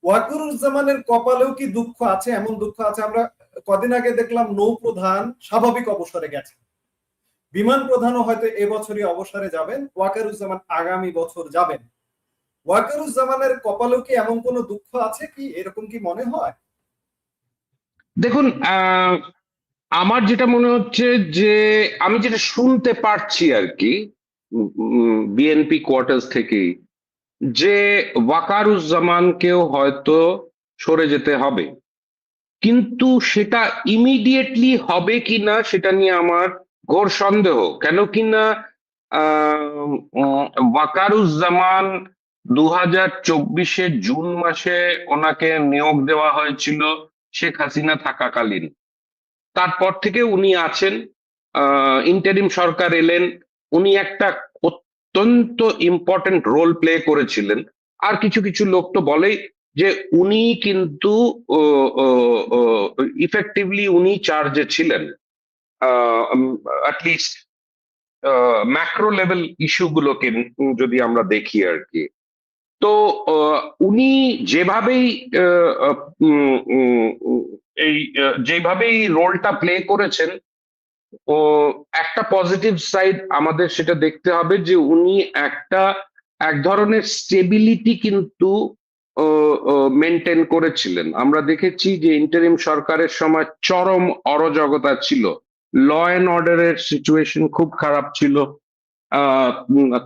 ওয়াকারুজ্জামানের কপালেও কি দুঃখ আছে? এমন দুঃখ আছে, আমরা কদিন আগে দেখলাম নৌপ্রধান স্বাভাবিক অবসরে গেছে, বিমান প্রধানও হয়তো এবছরই অবসরে যাবেন, ওয়াকারুজ্জামান আগামী বছর যাবেন। ওয়াকারুজ্জামানের কপালেও কি এমন কোনো দুঃখ আছে কি? এরকম কি মনে হয়? দেখুন, আমার যেটা মনে হচ্ছে যে আমি যেটা শুনতে পারছি আর কি বিএনপি কোয়ার্টার্স থেকেই, যে ওয়াকারুজ্জামানকেও হয়তো সরে যেতে হবে, কিন্তু সেটা ইমিডিয়েটলি হবে কিনা সেটা নিয়ে আমার ঘোর সন্দেহ। কেন কিনা ওয়াকারুজ্জামান 2024-এর জুন মাসে ওনাকে নিয়োগ দেওয়া হয়েছিল শেখ হাসিনা থাকাকালীন। তারপর থেকে উনি আছেন, ইন্টারিম সরকার এলেন, উনি একটা অত্যন্ত ইম্পর্টেন্ট রোল প্লে করেছিলেন। আর কিছু কিছু লোক তো বলেই যে উনি কিন্তু ইফেক্টিভলি উনি চার্জে ছিলেন, অ্যাটলিস্ট ম্যাক্রো লেভেল ইস্যুগুলোকে যদি আমরা দেখি আর কি। তো উনি যেভাবেই এই যেভাবেই রোলটা প্লে করেছেন, ও একটা পজিটিভ সাইড আমাদের সেটা দেখতে হবে যে উনি এক ধরনের স্টেবিলিটি কিন্তু মেনটেন করেছিলেন। আমরা দেখেছি যে ইন্টারিম সরকারের সময় চরম অরাজকতা ছিল, ল অ্যান্ড অর্ডারের সিচুয়েশন খুব খারাপ ছিল,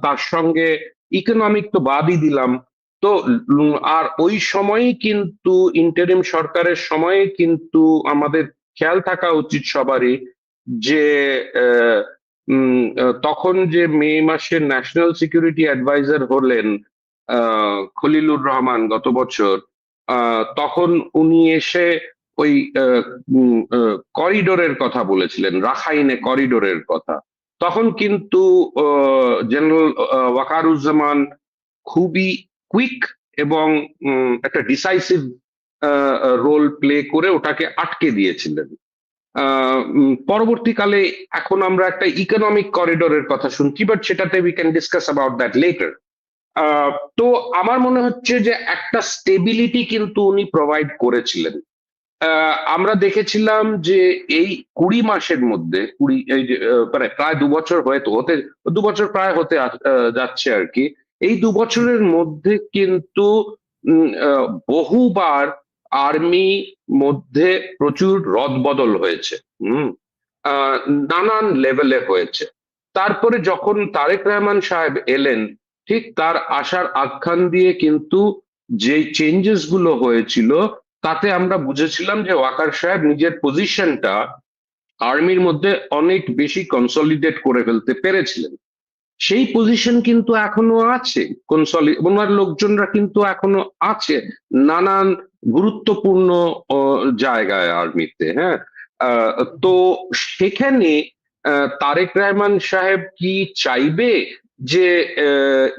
তার সঙ্গে ইকোনমিক তো বাদই দিলাম। তো আর ওই সময়ই কিন্তু ইন্টারিম সরকারের সময়ে কিন্তু আমাদের খেয়াল থাকা উচিত সবারই যে তখন যে মে মাসে ন্যাশনাল সিকিউরিটি অ্যাডভাইজার হলেন খলিলুর রহমান গত বছর, তখন উনি এসে ওই করিডোরের কথা বলেছিলেন, রাখাইনে করিডোরের কথা। তখন কিন্তু জেনারেল ওয়াকারুজ্জামান খুবই কুইক এবং একটা ডিসাইসিভ রোল প্লে করে ওটাকে আটকে দিয়েছিলেন। পরবর্তীকালে এখন আমরা একটা ইকোনমিক করিডোরের কথা শুনছি, বাট সেটাতে we can discuss about that letter. তো আমার মনে হচ্ছে যে একটা স্টেবিলিটি কিন্তু উনি প্রোভাইড করেছিলেন। আমরা দেখেছিলাম যে এই 20 মাসের মধ্যে, মানে প্রায় 2 বছর হতে 2 বছর প্রায় হতে যাচ্ছে আর কি। এই 2 বছরের মধ্যে কিন্তু বহুবার আর্মি মধ্যে প্রচুর রদবদল হয়েছে, নানান লেভেলে হয়েছে। তারপরে যখন তারেক রহমান সাহেব এলেন, ঠিক তার আসার আখ্যান দিয়ে কিন্তু যে চেঞ্জেস গুলো হয়েছিল তাতে আমরা বুঝেছিলাম যে ওয়াকার সাহেব নিজের পজিশনটা আর্মির মধ্যে অনেক বেশি কনসলিডেট করে ফেলতে পেরেছিলেন। সেই পজিশন কিন্তু এখনো আছে, ওনার লোকজনরা কিন্তু এখনো আছে নানান গুরুত্বপূর্ণ জায়গায় আর্মিতে। হ্যাঁ, তো সেখানে তারেক রহমান সাহেব কি চাইবে যে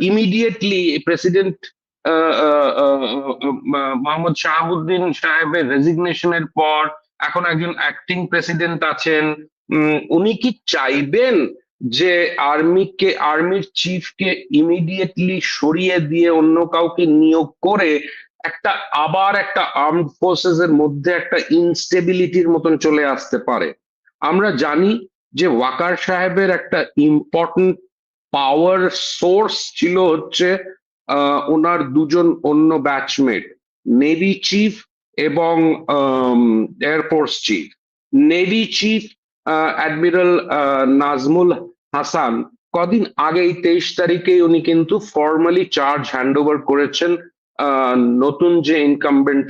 ইমিডিয়েটলি প্রেসিডেন্ট মোহাম্মদ শাহাবুদ্দিন সাহেবের রেজিগনেশনের পর এখন একজন অ্যাক্টিং প্রেসিডেন্ট আছেন, উনি কি চাইবেন যে আর্মির চিফকে ইমিডিয়েটলি সরিয়ে দিয়ে অন্য কাউকে নিয়োগ করে আবার একটা আর্মড ফোর্সেস এর মধ্যে একটা ইনস্টেবিলিটির মতন চলে আসতে পারে? আমরা জানি যে ওয়াকার সাহেবের একটা ইম্পর্টেন্ট পাওয়ার সোর্স ছিল হচ্ছে ওনার দুজন অন্য ব্যাচমেট, নেভি চিফ এবং air force chief. Navy chief admiral Nazmul Hasan কদিন আগেই 23 তারিখে উনি কিন্তু ফর্মালি চার্জ হ্যান্ড ওভার করেছেন নতুন যে ইনকামবেন্ট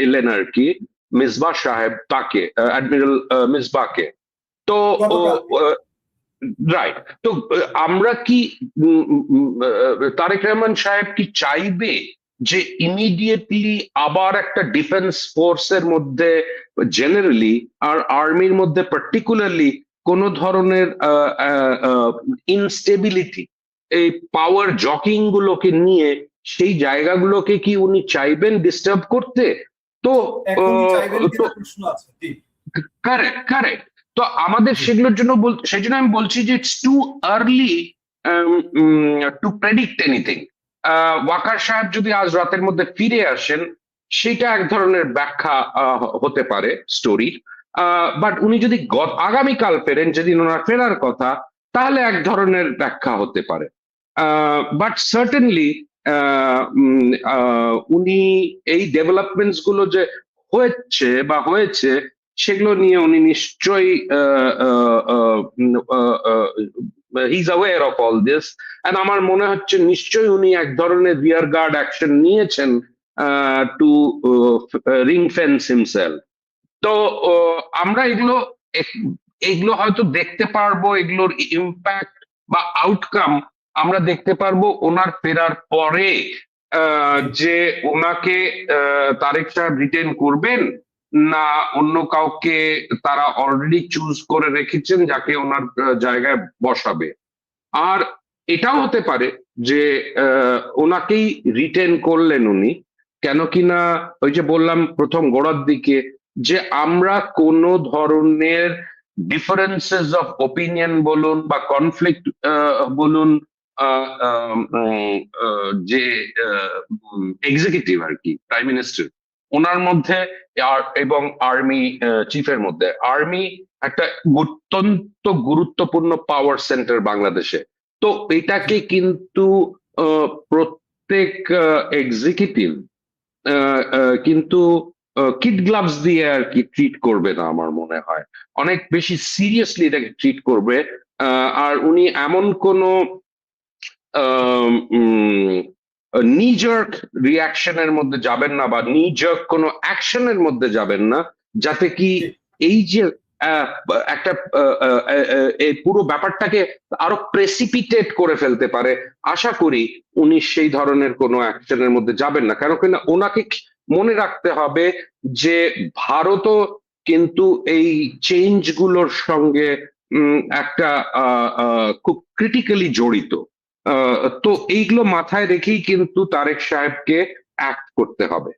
এলেন আর কি, মিসবাহ সাহেব, তাকে, অ্যাডমিরাল মিসবাহকে। তো রাইট, তো আমরা কি তারেক রহমান সাহেব কি চাইবে যে ইমিডিয়েটলি আবার একটা ডিফেন্স ফোর্সের মধ্যে জেনারেলি আর আর্মির মধ্যে পার্টিকুলারলি কোন ধরনের ইনস্টেবিলিটি, এই পাওয়ার জকিং গুলোকে নিয়ে সেই জায়গাগুলোকে কি উনি চাইবেন ডিস্টার্ব করতে? তো প্রশ্ন আছে। Correct correct. তো আমাদের সেগুলোর জন্য সেই জন্য আমি বলছি যে it's too early to predict anything. Waker সাহেব যদি আজ রাতের মধ্যে ফিরে আসেন, সেটা এক ধরনের ব্যাখ্যা হতে পারে স্টোরির। বাট উনি যদি আগামীকাল ফেরেন, যেদিন ওনার ফেরার কথা, তাহলে এক ধরনের ব্যাখ্যা হতে পারে। বাট সার্টেনলি উনি এই ডেভেলপমেন্টস গুলো যে হচ্ছে বা হয়েছে, সেগুলো নিয়ে উনি নিশ্চয়ই he is aware of all this. And আমার মনে হচ্ছে নিশ্চয়ই উনি এক ধরনের রিয়ার গার্ড অ্যাকশন নিয়েছেন টু রিং ফেন্স হিমসেলফ। তো আমরা এগুলো হয়তো দেখতে পারবো, এগুলোর ইম্প্যাক্ট বা আউটকাম আমরা দেখতে পারবো ওনার ফেরার পরে। যে ওনাকে তারেক সাহেব রিটেন করবেন, না অন্য কাউকে তারা অলরেডি চুজ করে রেখেছেন যাকে ওনার জায়গায় বসাবে। আর এটাও হতে পারে যে ওনাকেই রিটেন করলেন উনি, কেন কিনা ওই যে বললাম প্রথম গোড়ার দিকে, যে আমরা কোনো ধরনের ডিফারেন্সেস অফ ওপিনিয়ন বলুন বা কনফ্লিক্ট বলুন, যে এক্সিকিউটিভ আর কি, প্রাইম মিনিস্টার ওনার মধ্যে এবং আর্মি চিফের মধ্যে, আর্মি একটা অত্যন্ত গুরুত্বপূর্ণ পাওয়ার সেন্টার বাংলাদেশে। তো এটাকে কিন্তু প্রত্যেক এক্সিকিউটিভ কিন্তু কিড গ্লাভস দিয়ে আর কি ট্রিট করবে না, আমার মনে হয় অনেক বেশি সিরিয়াসলি এটাকে ট্রিট করবে। আর উনি এমন কোনো নিজার্ক রিয়াকশনের মধ্যে যাবেন না বা নিজার্ক কোনো অ্যাকশনের মধ্যে যাবেন না, যাতে কি এই যে একটা এই পুরো ব্যাপারটাকে আরো প্রেসিপিটেট করে ফেলতে পারে। আশা করি উনি সেই ধরনের কোনো অ্যাকশনের মধ্যে যাবেন না, কেন কিনা ওনাকে মনে রাখতে হবে যে ভারতও কিন্তু এই চেঞ্জ গুলোর সঙ্গে একটা খুব ক্রিটিক্যালি জড়িত। তো এইগুলো মাথায় রেখেই কিন্তু তারেক সাহেবকে অ্যাক্ট করতে হবে।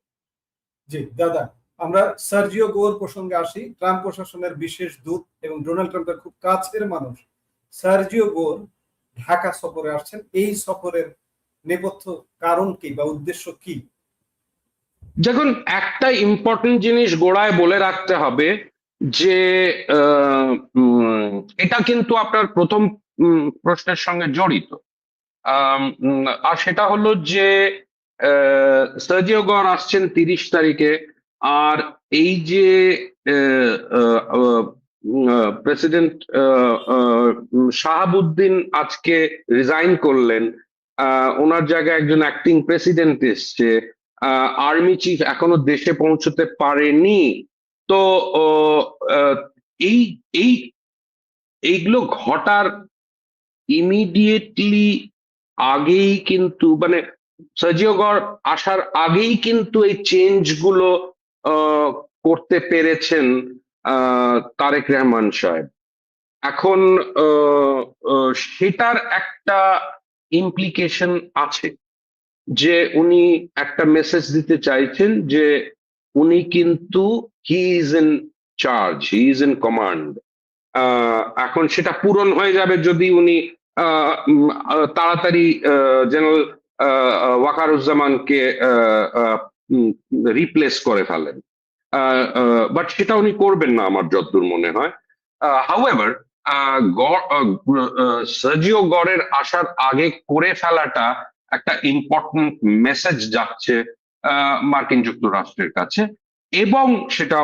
জি দাদা, আমরা সার্জিও গোর প্রসঙ্গে আসি। ট্রাম্প প্রশাসনের বিশেষ দূত এবং ডোনাল্ড ট্রাম্পের খুব কাছের মানুষ সার্জিও গোর ঢাকা সফরে আসছেন। এই সফরের নেপথ্য কারণ কি বা উদ্দেশ্য কি? দেখুন, একটা ইম্পর্টেন্ট জিনিস গোড়ায় বলে রাখতে হবে যে এটা কিন্তু আপনার প্রথম প্রশ্নের সঙ্গে জড়িত। আর সেটা হলো যে সার্জিও গর আসছেন 30 তারিখে। আর এই যে প্রেসিডেন্ট শাহাবুদ্দিন আজকে রিজাইন করলেন, ওনার জায়গায় একজন অ্যাক্টিং প্রেসিডেন্ট এসছে, আর্মি চিফ এখনো দেশে পৌঁছতে পারেনি। তো এই এই এইগুলো ঘটার ইমিডিয়েটলি আগেই কিন্তু, মানে সার্জিও গর আসার আগেই কিন্তু এই চেঞ্জ গুলো করতে পেরেছেন তারেক রহমান সাহেব। এখন সেটার একটা ইমপ্লিকেশন আছে যে উনি একটা মেসেজ দিতে চাইছেন যে উনি কিন্তু he is in charge, he is in command. এখন সেটা পূরণ হয়ে যাবে যদি উনি তাড়াতাড়ি জেনারেল ওয়াকারুজ্জামানকে রিপ্লেস করে ফেলেন। বাট সেটা উনি করবেন না আমার যতদূর মনে হয়। হাউএভার সার্জিও গরের আসার আগে করে ফেলাটা একটা ইম্পর্টেন্ট মেসেজ যাচ্ছে মার্কিন যুক্তরাষ্ট্রের কাছে, এবং সেটা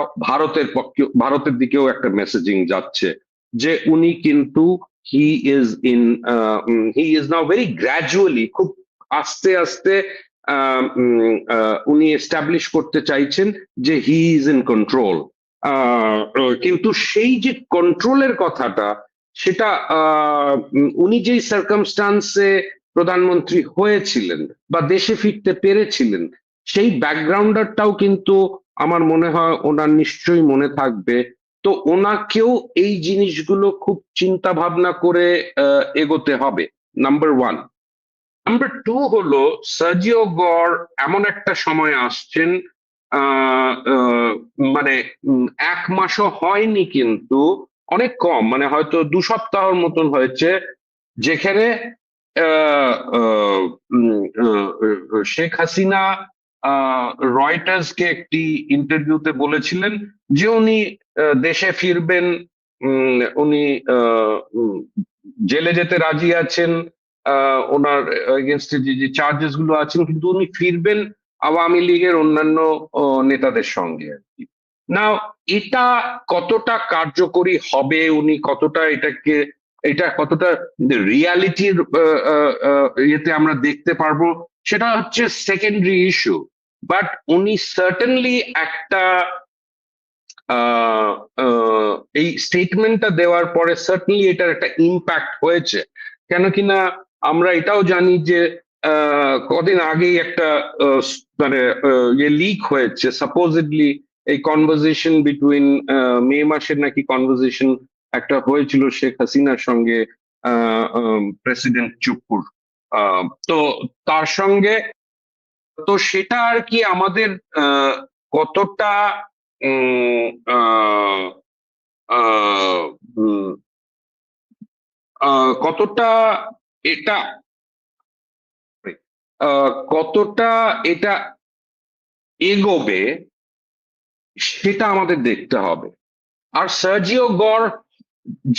ভারতের দিকেও একটা মেসেজিং যাচ্ছে যে উনি কিন্তু he is now very gradually, খুব আস্তে আস্তে উনি এস্টাবলিশ করতে চাইছেন যে হি ইজ ইন কন্ট্রোল। কিন্তু সেই যে কন্ট্রোলের কথাটা, সেটা উনি যেই সার্কামস্টান্সে প্রধানমন্ত্রী হয়েছিলেন বা দেশে ফিরতে পেরেছিলেন, সেই ব্যাকগ্রাউন্ডারটাও কিন্তু আমার মনে হয় ওনার নিশ্চয়ই মনে থাকবে। তো ওনাকেও এই জিনিসগুলো খুব চিন্তা ভাবনা করে এগোতে হবে, নাম্বার ওয়ান। নাম্বার টু হলো সার্জিও গর এমন একটা সময় আসছেন, মানে 1 মাসও হয়নি, কিন্তু অনেক কম, মানে হয়তো 2 সপ্তাহের মতন হয়েছে, যেখানে শেখ হাসিনা রয়টার্সকে একটি ইন্টারভিউতে বলেছিলেন যে উনি দেশে ফিরবেন, উনি জেলে যেতে রাজি আছেন, ওনার এগেনস্টে যে চার্জেস গুলো আছেন, কিন্তু উনি ফিরবেন আওয়ামী লীগের অন্যান্য নেতাদের সঙ্গে আর কি। না, এটা কতটা কার্যকরী হবে, উনি কতটা এটা কতটা রিয়ালিটির ইয়েতে আমরা দেখতে পারবো, সেটা হচ্ছে সেকেন্ডারি ইস্যু। বাট উনি সার্টেনলি একটা এই স্টেটমেন্টটা দেওয়ার পরে সার্টেনলি এটার একটা ইম্প্যাক্ট হয়েছে। কেন কিনা আমরা এটাও জানি যে কদিন আগেই একটা মানে ইয়ে লিক হয়েছে, সাপোজিডলি এই কনভারসেশন বিটুইন মে মাসের নাকি কনভারসেশন একটা হয়েছিল শেখ হাসিনার সঙ্গে প্রেসিডেন্ট চুপ্পুর। তো তার সঙ্গে, তো সেটা আর কি আমাদের কতটা উম, আহ, আহ, উম, কতটা এটা কতটা এটা এগোবে সেটা আমাদের দেখতে হবে। আর সার্জিও গড়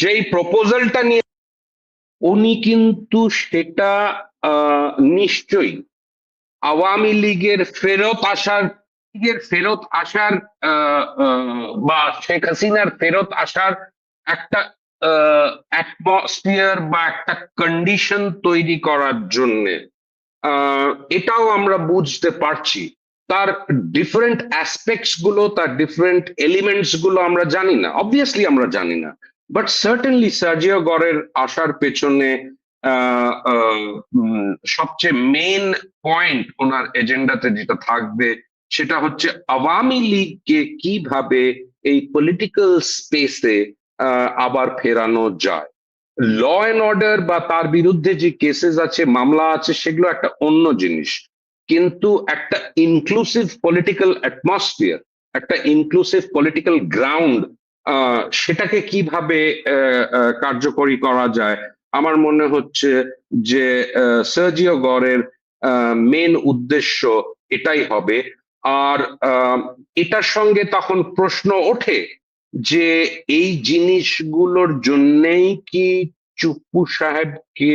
যেই প্রপোজালটা নিয়ে, উনি কিন্তু সেটা নিশ্চয়ই আওয়ামী লীগের ফেরত আসার বা শেখ হাসিনার ফেরত আসার একটা অ্যাটমসফিয়ার বা একটা কন্ডিশন তৈরি করার জন্যে, এটাও আমরা বুঝতে পারছি। তার ডিফারেন্ট অ্যাসপেক্টস গুলো, তার ডিফারেন্ট এলিমেন্টস গুলো আমরা জানি না, অবভিয়াসলি আমরা জানি না, বাট সার্টেনলি সার্জিও গড়ের আসার পেছনে সবচেয়ে মেইন পয়েন্ট ওনার এজেন্ডাতে যেটা থাকবে সেটা হচ্ছে আওয়ামী লীগকে কিভাবে এই পলিটিক্যাল স্পেসে আবার ফেরানো যায়। ল অ্যান্ড অর্ডার বা তার বিরুদ্ধে যে কেসেস আছে, মামলা আছে, সেগুলো একটা অন্য জিনিস, কিন্তু একটা ইনক্লুসিভ পলিটিক্যাল অ্যাটমসফিয়ার, একটা ইনক্লুসিভ পলিটিক্যাল গ্রাউন্ড, সেটাকে কিভাবে কার্যকরী করা যায়, আমার মনে হচ্ছে যে সার্জিও গড়ের মেন উদ্দেশ্য এটাই হবে। আর এটার সঙ্গে তখন প্রশ্ন ওঠে যে এই জিনিসগুলোর জন্যেই কি চুপ্পু সাহেবকে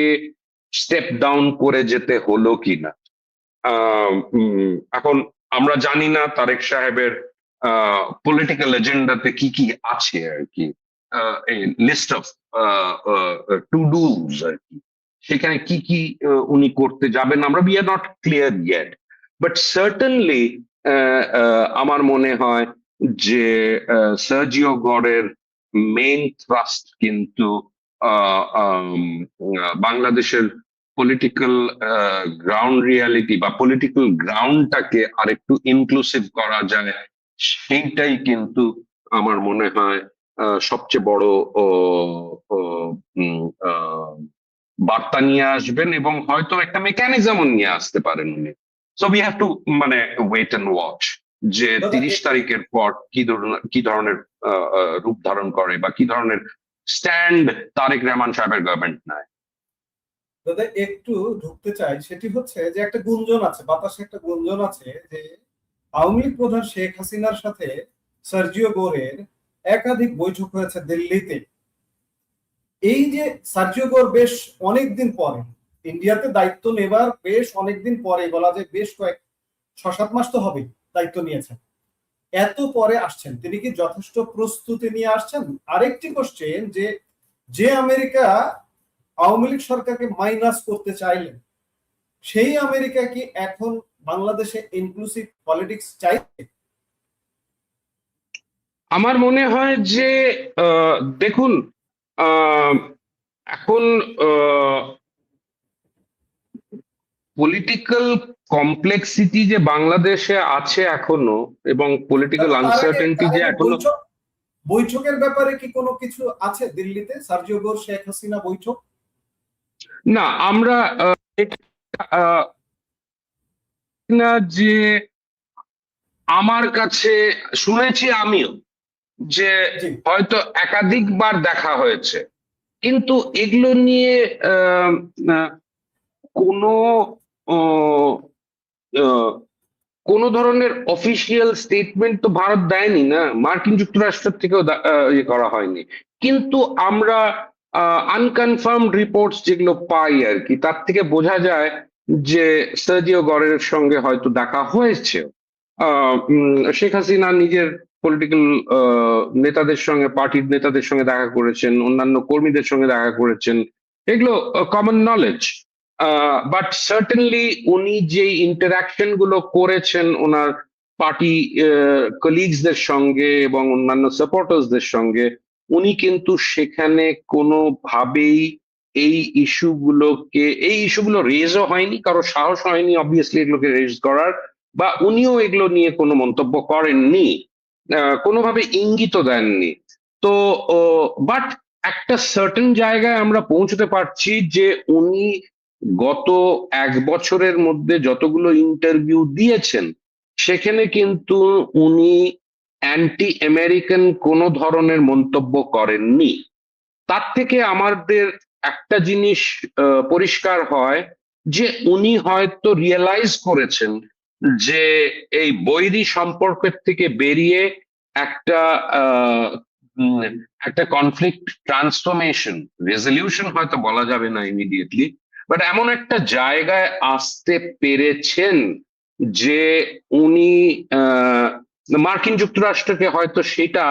স্টেপ ডাউন করে যেতে হলো কিনা। এখন আমরা জানি না তারেক সাহেবের পলিটিক্যাল এজেন্ডাতে কি কি আছে আর কি, লিস্ট অফ টু ডুজ আর কি, সেখানে কি কি উনি করতে যাবেন আমরা we are not clear yet. But certainly আমার মনে হয় যে সার্জিও গড়ের মেইন থ্রাস্ট কিন্তু বাংলাদেশের পলিটিক্যাল গ্রাউন্ড রিয়ালিটি বা পলিটিক্যাল গ্রাউন্ডটাকে আরেকটু ইনক্লুসিভ করা যায়, সেইটাই কিন্তু আমার মনে হয় সবচেয়ে বড় বার্তা নিয়ে আসবেন, এবং হয়তো একটা মেকানিজমও নিয়ে আসতে পারেন উনি। সো উই হ্যাভ টু মানে ওয়েট এন্ড ওয়াচ যে 30 তারিখের পর কি ধরনের রূপ ধারণ করে বা কি ধরনের স্ট্যান্ড তারেক রহমান সাহেবের গভর্নমেন্ট নেয়। দাদা একটু ঢুকতে চাই, সেটি হচ্ছে যে একটা গুঞ্জন আছে, বাতাসে একটা গুঞ্জন আছে যে আওয়ামী লীগ প্রধান শেখ হাসিনার সাথে সার্জিও গোরের একাধিক বৈঠক হয়েছে দিল্লিতে। এই যে সার্জিও গোর বেশ অনেকদিন পরে ইন্ডিয়াতে দায়িত্ব নেবার, বেশ অনেকদিন পরে বলা যায়, বেশ 6-7 মাস তো হবে দায়িত্ব নিয়েছেন, এত পরে আসছেন, তিনি কি যথেষ্ট প্রস্তুতি নিয়ে আসছেন? আরেকটি কোশ্চেন, যে আমেরিকা আওয়ামী লীগ সরকারকে মাইনাস করতে চাইলেন, সেই আমেরিকা কি এখন বাংলাদেশে ইনক্লুসিভ পলিটিক্স চাইছে? আমার মনে হয় যে দেখুন, এখন পলিটিক্যাল কমপ্লেক্সিটি যে বাংলাদেশে আছে এখনো, এবং পলিটিক্যাল আনসার্টেনিটি যে এখনো। বৈঠকের ব্যাপারে কি কোনো কিছু আছে দিল্লিতে, সার্জিও গোর শেখ হাসিনা বৈঠক? না, আমরা না, যে আমার কাছে শুনেছি আমিও যে হয়তো একাধিকবার দেখা হয়েছে, কিন্তু এগুলো নিয়ে কোনো আহ, আহ, কোনো ধরনের অফিসিয়াল স্টেটমেন্ট তো ভারত দেয়নি, না মার্কিন যুক্তরাষ্ট্র থেকেও ইয়ে করা হয়নি। কিন্তু আমরা আনকনফার্ম রিপোর্টস যেগুলো পাই আর কি, তার থেকে বোঝা যায় যে সার্জিও গরের সঙ্গে হয়তো দেখা হয়েছে। শেখ হাসিনা নিজের পলিটিক্যাল নেতাদের সঙ্গে, পার্টির নেতাদের সঙ্গে দেখা করেছেন, অন্যান্য কর্মীদের সঙ্গে দেখা করেছেন, এগুলো কমন নলেজ। বাট সার্টেনলি উনি যে ইন্টারাকশন গুলো করেছেন ওনার পার্টি কলিগসদের সঙ্গে এবং অন্যান্য সাপোর্টার্সদের সঙ্গে, উনি কিন্তু সেখানে কোনোভাবেই এই ইস্যুগুলো রেজও হয়নি, কারো সাহস হয়নি অবভিয়াসলি এগুলোকে রেজ করার, বা উনিও এগুলো নিয়ে কোনো মন্তব্য করেননি, কোনোভাবে ইঙ্গিত দেননি। তো বাট একটা সার্টেন জায়গায় আমরা পৌঁছতে পারছি যে উনি গত 1 বছরের মধ্যে যতগুলো ইন্টারভিউ দিয়েছেন সেখানে কিন্তু উনি অ্যান্টি আমেরিকান কোনো ধরনের মন্তব্য করেননি। তার থেকে আমাদের একটা জিনিস পরিষ্কার হয় যে উনি হয়তো রিয়েলাইজ করেছেন যে এই বৈরী সম্পর্কের থেকে বেরিয়ে একটা আহ, উম, একটা কনফ্লিক্ট ট্রান্সফরমেশন, রেজলিউশন হয়তো বলা যাবে না ইমিডিয়েটলি, বাট এমন একটা জায়গায় আসতে পেরেছেন যে উনি মার্কিন যুক্তরাষ্ট্রকে হয়তো সেটা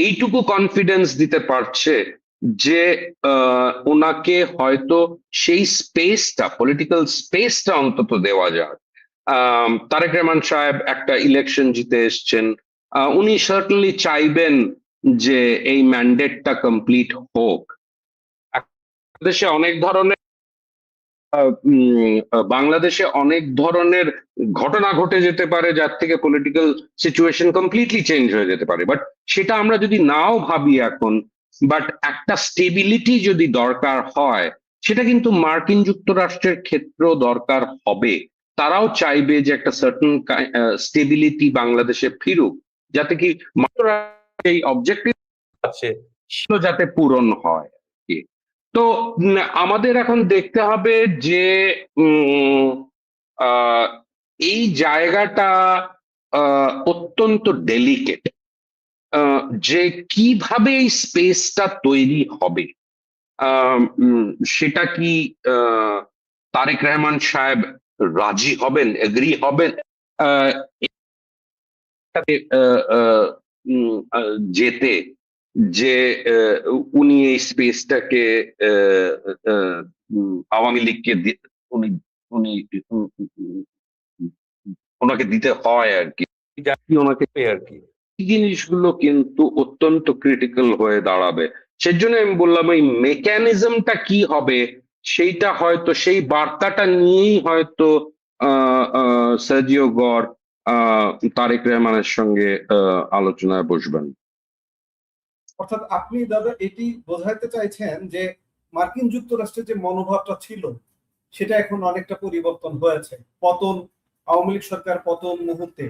এইটুকু কনফিডেন্স দিতে পারছে যে ওনাকে হয়তো সেই স্পেসটা, পলিটিক্যাল স্পেসটা অন্তত দেওয়া যায়। তারেক রহমান সাহেব একটা ইলেকশন জিতে এসছেন, উনি সার্টেনলি চাইবেন যে এই ম্যান্ডেটটা কমপ্লিট হোক। দেশে অনেক ধরনের বাংলাদেশে অনেক ধরনের ঘটনা ঘটে যেতে পারে যার থেকে পলিটিক্যাল সিচুয়েশন কমপ্লিটলি চেঞ্জ হয়ে যেতে পারে, বাট সেটা আমরা যদি নাও ভাবি এখন, বাট একটা স্টেবিলিটি যদি দরকার হয় সেটা কিন্তু মার্কিন যুক্তরাষ্ট্রের ক্ষেত্রেও দরকার হবে। তারাও চাইবে যে একটা সার্টেন স্টেবিলিটি বাংলাদেশে ফিরুক, যাতে কি এই অবজেক্টিভ আছে সেগুলো যাতে পূরণ হয় আর কি। তো আমাদের এখন দেখতে হবে যে উম, আহ, এই জায়গাটা অত্যন্ত ডেলিকেট, যে কিভাবে এই স্পেসটা তৈরি হবে। সেটা কি আহ, তারেক রহমান সাহেব রাজি হবেন, এগ্রি হবেন আহ, এটাতে, যেতে, যে উনি এই স্পেসটাকে আওয়ামী লীগকে উনি উনি উম, উম, ওনাকে দিতে হয় আর কি, ওনাকে আর কি, এই জিনিসগুলো কিন্তু অত্যন্ত ক্রিটিক্যাল হয়ে দাঁড়াবে। সেজন্য আমি বললাম এই মেকানিজমটা কি হবে সেইটা হয়তো, সেই বার্তাটা নিয়েই হয়তো সার্জিও গর তারেক রহমানের সঙ্গে আলোচনায় বসবেন। অর্থাৎ আপনি দাদা এটি বোঝাতে চাইছেন যে মার্কিন যুক্তরাষ্ট্রের যে মনোভাবটা ছিল সেটা এখন অনেকটা পরিবর্তন হয়েছে। পতন, আওয়ামী লীগ সরকার পতন মুহূর্তে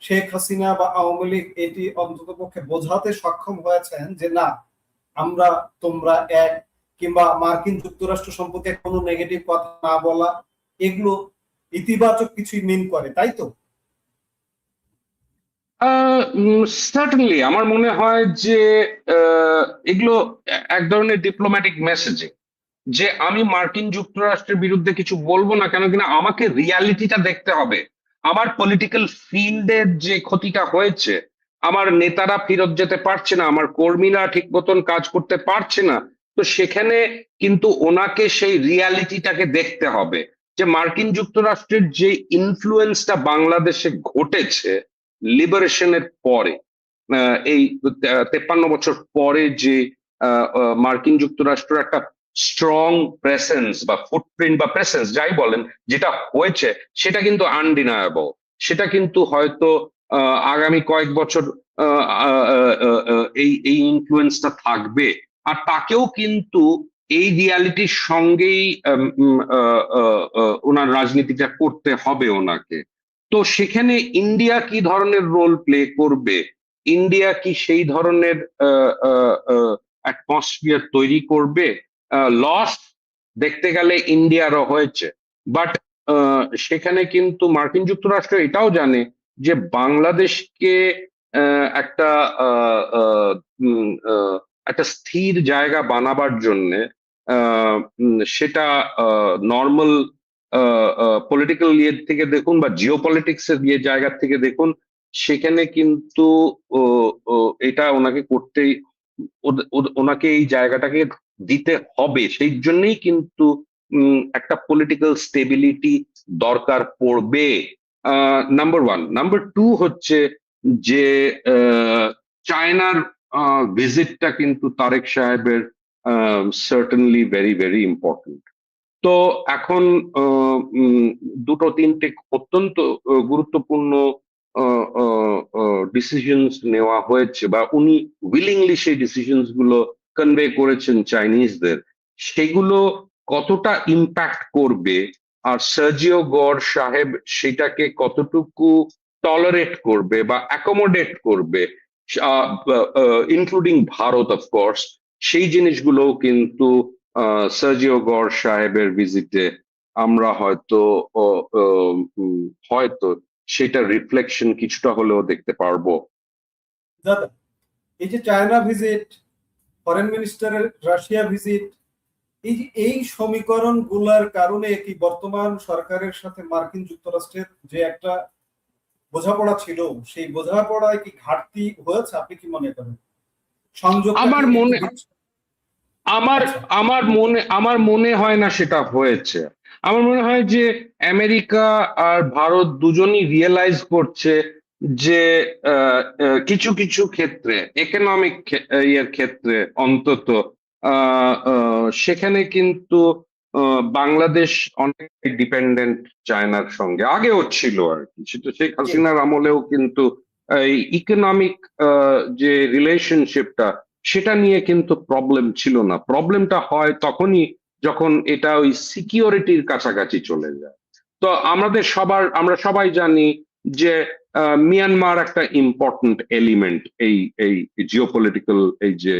শেখ হাসিনা বা আওয়ামী লীগ এটি অন্তত পক্ষে বোঝাতে সক্ষম হয়েছেন যে না, আমরা তোমরা এক, কিংবা মার্কিন যুক্তরাষ্ট্র সম্পর্কে কোনো নেগেটিভ কথা না বলা, এগুলো ইতিবাচক কিছুই মিন করে, তাই তো? সার্টেনলি আমার মনে হয় যে এগুলো এক ধরনের ডিপ্লোম্যাটিক মেসেজিং, যে আমি মার্কিন যুক্তরাষ্ট্রের বিরুদ্ধে কিছু বলবো না, কেন কিনা আমাকে রিয়ালিটিটা দেখতে হবে। আমার পলিটিক্যাল ফিল্ডের যে ক্ষতিটা হয়েছে, আমার নেতারা ফেরত যেতে পারছে না, আমার কর্মীরা ঠিক মতন কাজ করতে পারছে না, তো সেখানে কিন্তু ওনাকে সেই রিয়ালিটিটাকে দেখতে হবে যে মার্কিন যুক্তরাষ্ট্রের যে ইনফ্লুয়েন্সটা বাংলাদেশে ঘটেছে লিবারেশনের পরে, এই 53 বছর পরে, যে মার্কিন যুক্তরাষ্ট্র একটা স্ট্রং প্রেসেন্স বা ফুটপ্রিন্ট বা প্রেসেন্স যাই বলেন যেটা হয়েছে, সেটা কিন্তু আনডিনায়েবল। সেটা কিন্তু হয়তো আগামী কয়েক বছর এই ইনফ্লুয়েন্সটা থাকবে, আর তাকেও কিন্তু এই রিয়ালিটির সঙ্গেই ওনার রাজনীতিটা করতে হবে ওনাকে। তো সেখানে ইন্ডিয়া কি ধরনের রোল প্লে করবে, ইন্ডিয়া কি সেই ধরনের অ্যাটমসফিয়ার তৈরি করবে, লস দেখতে গেলে ইন্ডিয়ারও হয়েছে, বাট সেখানে কিন্তু মার্কিন যুক্তরাষ্ট্র এটাও জানে যে বাংলাদেশকে একটা একটা স্থির জায়গা বানাবার জন্যে সেটা নর্মাল পলিটিক্যাল ইয়ে থেকে দেখুন বা জিও পলিটিক্স এর ইয়ে জায়গা থেকে দেখুন, সেখানে কিন্তু এটা ওনাকে করতেই ওনাকে এই জায়গাটাকে দিতে হবে। সেই জন্যই কিন্তু একটা পলিটিক্যাল স্টেবিলিটি দরকার পড়বে, নাম্বার ওয়ান। নাম্বার টু হচ্ছে যে চায়নার ভিজিটটা কিন্তু তারেক সাহেবের সার্টেনলি ভেরি ভেরি ইম্পর্টেন্ট। তো এখন দুটো তিনটে অত্যন্ত গুরুত্বপূর্ণ ডিসিশনস নেওয়া হয়েছে বা উনি উইলিংলি সেই ডিসিশনস গুলো কনভে করেছেন চাইনিজদের, সেগুলো কতটা ইম্প্যাক্ট করবে আর সার্জিও গড় সাহেব সেটাকে কতটুকু টলারেট করবে বা অ্যাকোমোডেট করবে, ইনক্লুডিং ভারত অফকোর্স, সেই জিনিসগুলোও কিন্তু সার্জিও গড় সাহেবের ভিজিটে আমরা হয়তো সেটা রিফ্লেকশন কিছুটা হলেও দেখতে পারবো। দাদা, এই যে চায়না ভিজিট, ফরেন মিনিস্টারের রাশিয়া ভিজিট, এই সমীকরণ গুলার কারণে কি বর্তমান সরকারের সাথে মার্কিন যুক্তরাষ্ট্রের যে একটা বোঝাপড়া ছিল, সেই বোঝাপড়ায় কি ঘাটতি হয়েছে? আপনি কি মনে করেন? সংযোগ আমার মনে হয় না সেটা হয়েছে। আমার মনে হয় যে আমেরিকা আর ভারত দুজনই রিয়েলাইজ করছে যে কিছু কিছু ক্ষেত্রে, ইকোনমিক ইয়ের ক্ষেত্রে অন্তত, সেখানে কিন্তু বাংলাদেশ অনেক ডিপেন্ডেন্ট চায়নার সঙ্গে, আগেও ছিল আর কি, সেটা শেখ হাসিনার আমলেও কিন্তু এই ইকোনমিক যে রিলেশনশিপটা সেটা নিয়ে কিন্তু প্রবলেম ছিল না। প্রবলেমটা হয় তখনই যখন এটা ওই সিকিউরিটির কাছাকাছি চলে যায়। তো আমরা সবাই জানি যে মিয়ানমার একটা ইম্পর্টেন্ট এলিমেন্ট এই এই জিওপলিটিক্যাল এই যে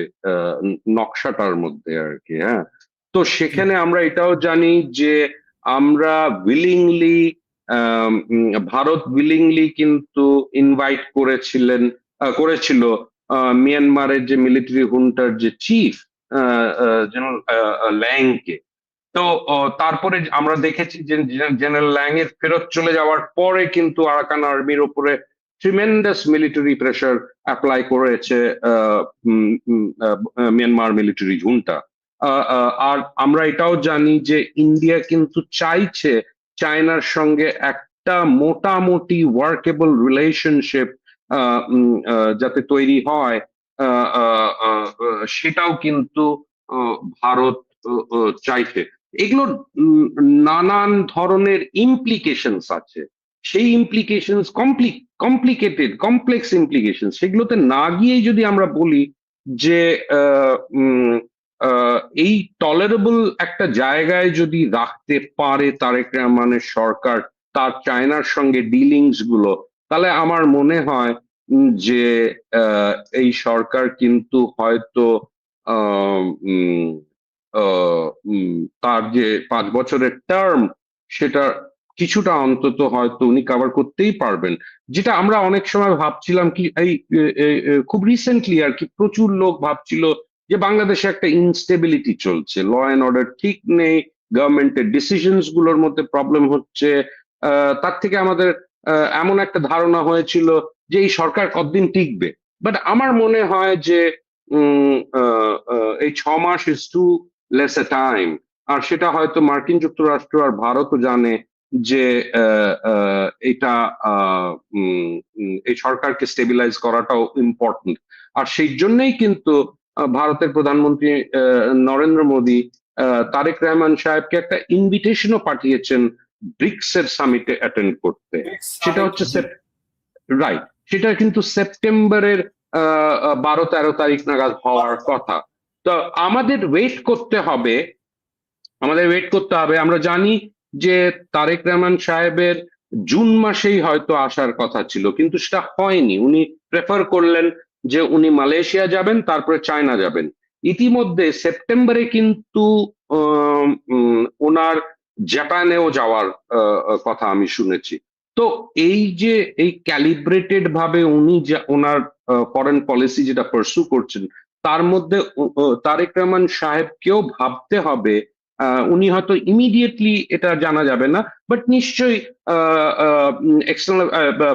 নকশাটার মধ্যে আর কি। হ্যাঁ, তো সেখানে আমরা এটাও জানি যে আমরা উইলিংলি, ভারত উইলিংলি কিন্তু ইনভাইট করেছিল মিয়ানমারের যে মিলিটারি হুন্টার যে চিফ জেনারেল ল্যাংকে। তো তারপরে আমরা দেখেছি যে জেনারেল ল্যাং এর ফেরত চলে যাওয়ার পরে কিন্তু আরাকান আর্মির উপরে ট্রিমেন্ডাস মিলিটারি প্রেসার অ্যাপ্লাই করেছে মিয়ানমার মিলিটারি হুন্টা। আর আমরা এটাও জানি যে ইন্ডিয়া কিন্তু চাইছে চায়নার সঙ্গে একটা মোটামুটি ওয়ার্কেবল রিলেশনশিপ যাতে তৈরি হয়, সেটাও কিন্তু ভারত চাইছে। এগুলোর নানান ধরনের ইমপ্লিকেশনস আছে, সেই ইমপ্লিকেশনস কমপ্লিকেটেড কমপ্লেক্স ইমপ্লিকেশন, সেগুলোতে না গিয়েই যদি আমরা বলি যে এই টলারেবল একটা জায়গায় যদি রাখতে পারে তারেক রহমানের সরকার তার চায়নার সঙ্গে ডিলিংস গুলো, তাহলে আমার মনে হয় যে এই সরকার কিন্তু হয়তো তার যে 5 বছরের টার্ম সেটা কিছুটা অন্তত হয়তো উনি কভার করতেই পারবেন। যেটা আমরা অনেক সময় ভাবছিলাম কি এই খুব রিসেন্টলি আর কি, প্রচুর লোক ভাবছিল যে বাংলাদেশে একটা ইনস্টেবিলিটি চলছে, ল অ্যান্ড অর্ডার ঠিক নেই, গভর্নমেন্টের ডিসিশনস গুলোর মধ্যে প্রবলেম হচ্ছে। তার থেকে আমাদের এমন একটা ধারণা হয়েছিল যে এই সরকার কতদিন টিকবে। বাট আমার মনে হয় যে এই 6 মাস is too less a time. আর সেটা হয়তো মার্কিন যুক্তরাষ্ট্র আর ভারতও জানে যে এটা এই সরকারকে স্টেবিলাইজ করাটাও ইম্পর্টেন্ট। আর সেই জন্যই কিন্তু ভারতের প্রধানমন্ত্রী নরেন্দ্র মোদী তারেক রহমান সাহেবকে একটা ইনভিটেশনও পাঠিয়েছেন ব্রিক্স এর সামিটে অ্যাটেন্ড করতে। সেটা হচ্ছে রাইট, সেটা কিন্তু সেপ্টেম্বরের 12-13 তারিখ নাগাদ হওয়ার কথা। তো আমাদের ওয়েট করতে হবে। আমরা জানি যে তারেক রহমান সাহেবের জুন মাসেই হয়তো আসার কথা ছিল, কিন্তু সেটা হয়নি। উনি প্রেফার করলেন যে উনি মালয়েশিয়া যাবেন, তারপরে চায়না যাবেন। ইতিমধ্যে সেপ্টেম্বরে কিন্তু ওনার জাপানেও যাওয়ার কথা আমি শুনেছি। তো এই যে এই ক্যালিব্রেটেড ভাবে উনি ওনার ফরেন পলিসি যেটা পার্সু করছেন, তার মধ্যে তারেক রহমান সাহেবকেও ভাবতে হবে। উনি হয়তো ইমিডিয়েটলি এটা জানা যাবে না, বাট নিশ্চয়ই এক্সটার্নাল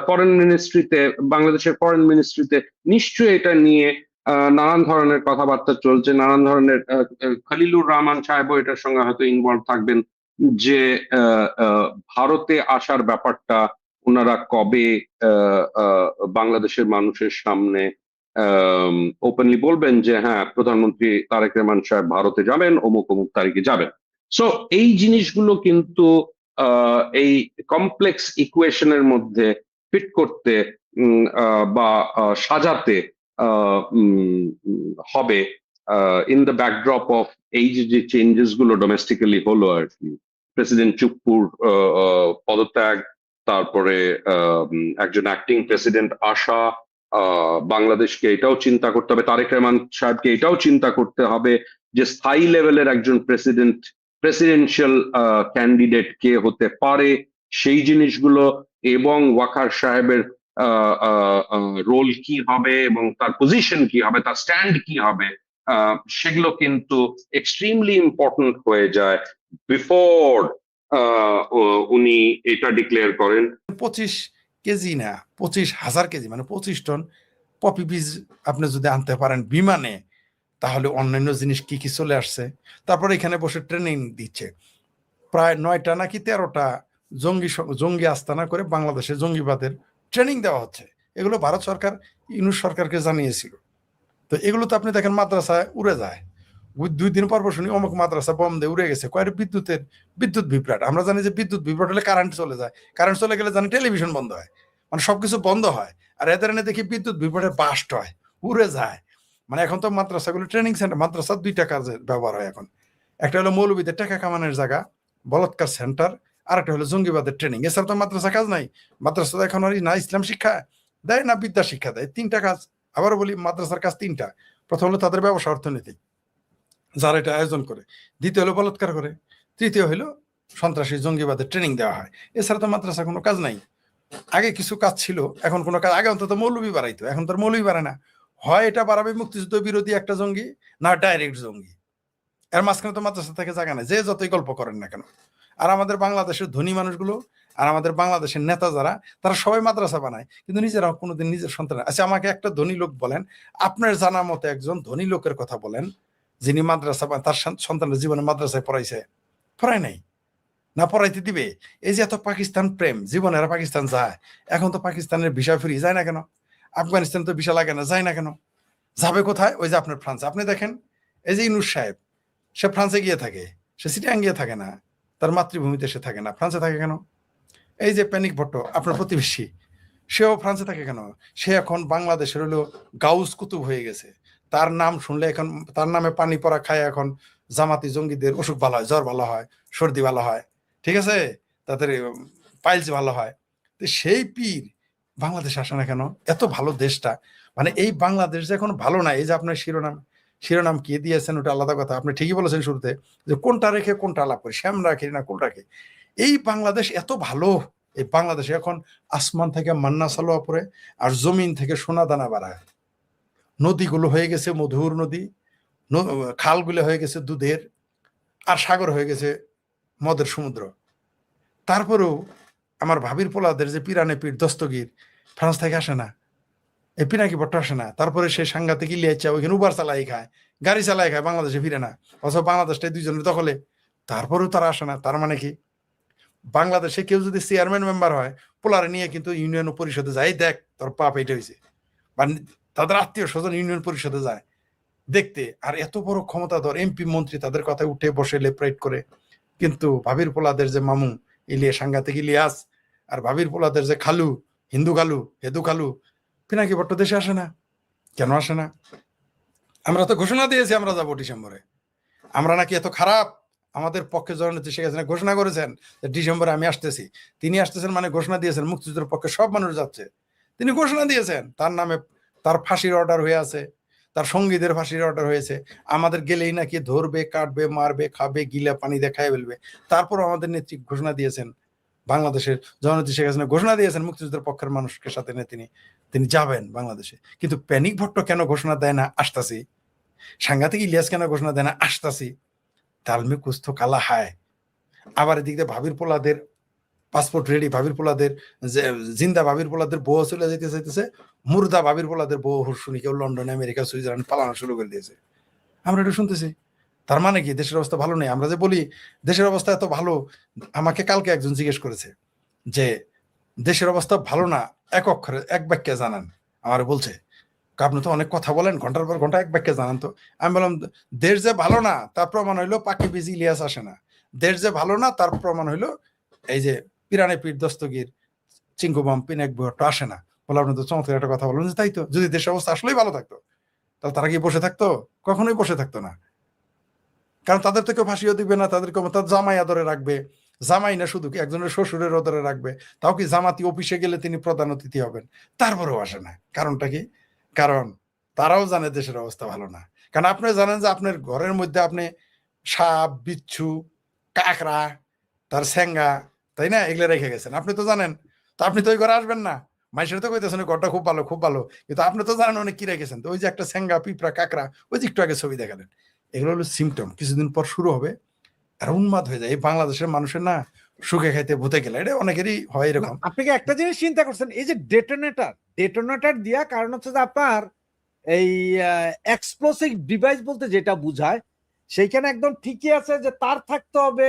ফরেন মিনিস্ট্রিতে, বাংলাদেশের ফরেন মিনিস্ট্রিতে নিশ্চয়ই এটা নিয়ে নানান ধরনের কথাবার্তা চলছে, নানান ধরনের খলিলুর রহমান সাহেবও এটার সঙ্গে হয়তো ইনভলভ থাকবেন, যে ভারতে আসার ব্যাপারটা ওনারা কবে বাংলাদেশের মানুষের সামনে ওপেনলি বলবেন যে হ্যাঁ, প্রধানমন্ত্রী তারেক রহমান সাহেব ভারতে যাবেন, অমুক অমুক তারিখে যাবেন। সো এই জিনিসগুলো কিন্তু এই কমপ্লেক্স ইকুয়েশনের মধ্যে ফিট করতে বা সাজাতে হবে ইন দ্য ব্যাকড্রপ অফ এই যে চেঞ্জেস গুলো ডোমেস্টিক্যালি হলো আর কি, প্রেসিডেন্ট চুপ্পুর পদত্যাগ, তারপরে একজন অ্যাক্টিং প্রেসিডেন্ট আসা, বাংলাদেশকে এটাও চিন্তা করতে হবে, তারেক রহমান সাহেবকে এটাও চিন্তা করতে হবে যে স্থায়ী লেভেলের একজন প্রেসিডেন্সিয়াল ক্যান্ডিডেট কে হতে পারে, সেই জিনিসগুলো, এবং ওয়াকার সাহেবের রোল কি হবে এবং তার পজিশন কি হবে, তার স্ট্যান্ড কি হবে, সেগুলো কিন্তু এক্সট্রিমলি ইম্পর্টেন্ট হয়ে যায় বিফোর উনি এটা ডিক্লেয়ার করেন। 25 কেজি না, 25,000 কেজি, মানে 25 টন পপি বীজ আপনি যদি আনতে পারেন বিমানে, তাহলে অন্যান্য জিনিস কি কি চলে আসছে। তারপর এখানে বসে ট্রেনিং দিচ্ছে, প্রায় 9টা নাকি 13টা জঙ্গি আস্তানা করে বাংলাদেশে জঙ্গিবাদের ট্রেনিং দেওয়া হচ্ছে। এগুলো ভারত সরকার ইউনূস সরকারকে জানিয়েছিল। তো এগুলো তো আপনি দেখেন মাদ্রাসায় উড়ে যায়, 2 দিন পর শুনি অমুক মাদ্রাসা বম দিয়ে উড়ে গেছে, কয়েক বিদ্যুৎ বিভ্রাট। আমরা জানি যে বিদ্যুৎ বিভ্রাট হলে কারেন্ট চলে যায়, কারেন্ট চলে গেলে জানি টেলিভিশন বন্ধ হয়, মানে সবকিছু বন্ধ হয়। আর এদের এনে দেখি বিদ্যুৎ বিভ্রাটের বাস্ট হয়, উড়ে যায়। মানে এখন তো মাদ্রাসাগুলো ট্রেনিং সেন্টার, মাদ্রাসার 2টা কাজে ব্যবহার হয় এখন। একটা হলো মৌলবীদের টাকা কামানোর জায়গা, বলৎকার সেন্টার, আর একটা হলো জঙ্গিবাদের ট্রেনিং। এছাড়া তো মাদ্রাসা কাজ নাই। মাদ্রাসা এখন আর না ইসলাম শিক্ষা দেয় না বিদ্যা শিক্ষা দেয়, 3টা কাজ। আবারও বলি, মাদ্রাসার কাজ 3টা। প্রথম হলো তাদের ব্যবসা অর্থনীতি, যারা এটা আয়োজন করে। দ্বিতীয় হলো বলৎকার করে। তৃতীয় হলো সন্ত্রাসী জঙ্গিবাদের ট্রেনিং দেওয়া হয়। এছাড়া তো মাদ্রাসা কোনো কাজ নাই। আগে কিছু কাজ ছিল, এখন কোনো কাজ। আগে অন্তত মৌলবী বাড়াইতো, এখন তো মৌলবী বাড়ে না। হয় এটা বাড়াবে মুক্তিযুদ্ধ বিরোধী একটা জঙ্গি, না ডাইরেক্ট জঙ্গি। এর মাঝখানে তো মাদ্রাসা থেকে জায়গা নেই, যে যতই গল্প করেন না কেন। আর আমাদের বাংলাদেশের ধনী মানুষগুলো আর আমাদের বাংলাদেশের নেতা যারা, তারা সবাই মাদ্রাসা বানায়, কিন্তু নিজেরা কোনোদিন নিজের সন্তান। আচ্ছা, আমাকে একটা ধনী লোক বলেন, আপনার জানা মতে একজন ধনী লোকের কথা বলেন যিনি মাদ্রাসা, তার সন্তানের জীবনে মাদ্রাসায় পড়াইছে? পড়ায় নাই, না পড়াইতে দিবে। এই যে এত পাকিস্তান প্রেম, জীবনে এরা পাকিস্তান যায়। এখন তো পাকিস্তানের ভিসা ফ্রি, যায় না কেন? আফগানিস্তান তো ভিসা লাগে না, যায় না কেন? যাবে কোথায়? ওই যে আপনার ফ্রান্স। আপনি দেখেন, এই যে ইউনূস সাহেব, সে ফ্রান্সে গিয়ে থাকে, সে চিটাগাং গিয়ে থাকে না, তার মাতৃভূমিতে সে থাকে না, ফ্রান্সে থাকে কেন? এই যে প্যানিক ভট্টো, আপনার প্রতিবেশী, সেও ফ্রান্সে থাকে কেন? সে এখন বাংলাদেশের হলো গাউস কুতুব হয়ে গেছে। তার নাম শুনলে এখন, তার নামে পানি পড়া খায় এখন জামাতি জঙ্গিদের অসুখ ভালো হয়, জ্বর ভালো হয়, সর্দি ভালো হয়, ঠিক আছে, তাদের পাইলস ভালো হয়। তো সেই পীর বাংলাদেশে আসে না কেন? এত ভালো দেশটা, মানে এই বাংলাদেশ যে এখন ভালো না। এই যে আপনার শিরোনাম কি দিয়েছেন ওটা আলাদা কথা। আপনি ঠিকই বলেছেন শুরুতে, যে কোনটা রেখে কোনটা লাভ করি, শ্যাম রাখি না কোন রাখি। এই বাংলাদেশ এত ভালো, এই বাংলাদেশে এখন আসমান থেকে মান্না সালোয়া পড়ে, আর জমিন থেকে সোনা দানা বাড়ায়। নদীগুলো হয়ে গেছে মধুর নদী, খালগুলো হয়ে গেছে দুধের, আর সাগর হয়ে গেছে মদের সমুদ্র। তারপরেও আমার ভাবির পোলাদের যে পিরানে পীর দস্তগীর, ফ্রান্স থেকে আসে না, এই পিনাকি ভট্ট আসে না। তারপরে সে সাংঘাতিক ইলিয়াচ্ছা ওইখানে উবার চালাই খায়, গাড়ি চালাই খায়, বাংলাদেশে ফিরে না, অথবা বাংলাদেশটাই 2জনের দখলে। তারপরেও তারা আসে না। তার মানে কি, বাংলাদেশে কেউ যদি চেয়ারম্যান মেম্বার হয়, পোলারে নিয়ে কিন্তু ইউনিয়ন পরিষদে যায়, দেখ তোর পাপ এটা হয়েছে, বা তাদের আত্মীয় স্বজন ইউনিয়ন পরিষদে যায় দেখতে। আর এত বড় ক্ষমতাধর এমপি মন্ত্রী তাদের কথায় উঠে বসে লেফট করে। কিন্তু ভাবির পোলাদের যে মামু সাংঘাতিক ইলিয়াস, আর ভাবির পোলাদের যে খালু, হিন্দু খালু, হেদু খালু, পিনাকি ভট্ট দেশে আসে না কেন? আসে না। আমরা তো ঘোষণা দিয়েছি আমরা যাবো ডিসেম্বরে। আমরা নাকি এত খারাপ? আমাদের পক্ষে জননেত্রী শেখ হাসিনা ঘোষণা করেছেন যে ডিসেম্বরে আমি আসতেছি। তিনি আসতেছেন মানে ঘোষণা দিয়েছেন মুক্তিযুদ্ধের পক্ষে সব মানুষ যাচ্ছে। তিনি ঘোষণা দিয়েছেন, তার নামে তার ফাঁসির অর্ডার হয়ে আছে, তার সঙ্গীদের ফাঁসির অর্ডার হয়েছে, আমাদের গেলেই নাকি ধরবে, কাটবে, মারবে, খাবে, গিলা পানি দিয়ে খাইয়ে ফেলবে। তারপর আমাদের নেত্রী ঘোষণা দিয়েছেন, বাংলাদেশের জননেত্রী শেখ হাসিনা ঘোষণা দিয়েছেন মুক্তিযুদ্ধের পক্ষের মানুষকে সাথে নিয়ে তিনি যাবেন বাংলাদেশে। কিন্তু প্যানিক ভট্ট কেন ঘোষণা দেয় না আসতাছি, সাংঘাতিক ইলিয়াস কেন ঘোষণা দেয় না আসতাছি, তালমে কুস্থ কালা হায়। আবার এদিক দিয়ে ভাবির পোলাদের পাসপোর্ট রেডি, ভাবির পোলাদের জিন্দা ভাবির পোলাদের বউ চলে যেতে চাইতেছে, মুর্দা ভাবির পোলাদের বউ শুনি কেউ লন্ডনে, আমেরিকা, সুইজারল্যান্ড পালানো শুরু করে দিয়েছে। আমরা এটা শুনতেছি। তার মানে কি দেশের অবস্থা ভালো নেই? আমরা যে বলি দেশের অবস্থা এত ভালো, আমাকে কালকে একজন জিজ্ঞেস করেছে যে দেশের অবস্থা ভালো না এক অক্ষরে এক বাক্যে জানান। আমার বলছে আপনি তো অনেক কথা বলেন, ঘন্টার পর ঘন্টা, এক বাক্যে জানান তো। আমি বললাম দেশ যে ভালো না তার প্রমাণ হইলো পাখি বীজ ইলিয়াস আসে না, দেশ যে ভালো না তার প্রমাণ হইলো এই যে পিরানে পীর, দস্তগীর, চিঙ্কুবাম, পিনাক ভট্ট আসে না। বলে আপনি তো চমৎকার একটা কথা বললেন যে তাই তো, যদি দেশের অবস্থা আসলেই ভালো থাকতো তাহলে তারা কি বসে থাকতো? কখনোই বসে থাকতো না। কারণ তাদের তো কেউ ফাঁসিও দিবে না, তাদেরকে তার জামাই আদরে রাখবে, জামাই না শুধু কি একজনের শ্বশুরের আদরে রাখবে, তাও কি জামাতি অফিসে গেলে তিনি প্রধান অতিথি হবেন, তারপরেও আসে না। কারণটা কি? কারণ তারাও জানে দেশের অবস্থা ভালো না। কারণ আপনি জানেন যে আপনার ঘরের মধ্যে আপনি সাপ, বিচ্ছু, কাকড়া, তার স্যাঙ্গা, তাই না, এগুলো রেখে গেছেন, আপনি তো জানেন। তো আপনি তো ওই ঘরে আসবেন না, মানুষের তো কইতেছেন ঘরটা খুব ভালো খুব ভালো, কিন্তু আপনি তো জানেন অনেক কি রেখেছেন। তো ওই যে একটা স্যাঙ্গা, পিঁপড়া, কাকড়া, ওই যে একটু আগে ছবি দেখালেন, এগুলো হলো সিমটম। কিছুদিন পর শুরু হবে আর উন্মাদ হয়ে যায়। এই বাংলাদেশের মানুষের না সুখে খাইতে ভূতে গেলে, এটা অনেকেরই হয় এরকম। আপনি কি একটা জিনিস চিন্তা করছেন, এই যে ডেটোনেটর দিয়া, কারণ হচ্ছে যে আপনার এই এক্সপ্লোসিভ ডিভাইস বলতে যেটা বুঝায় সেইখানে একদম ঠিকই আছে যে তার থাকতে হবে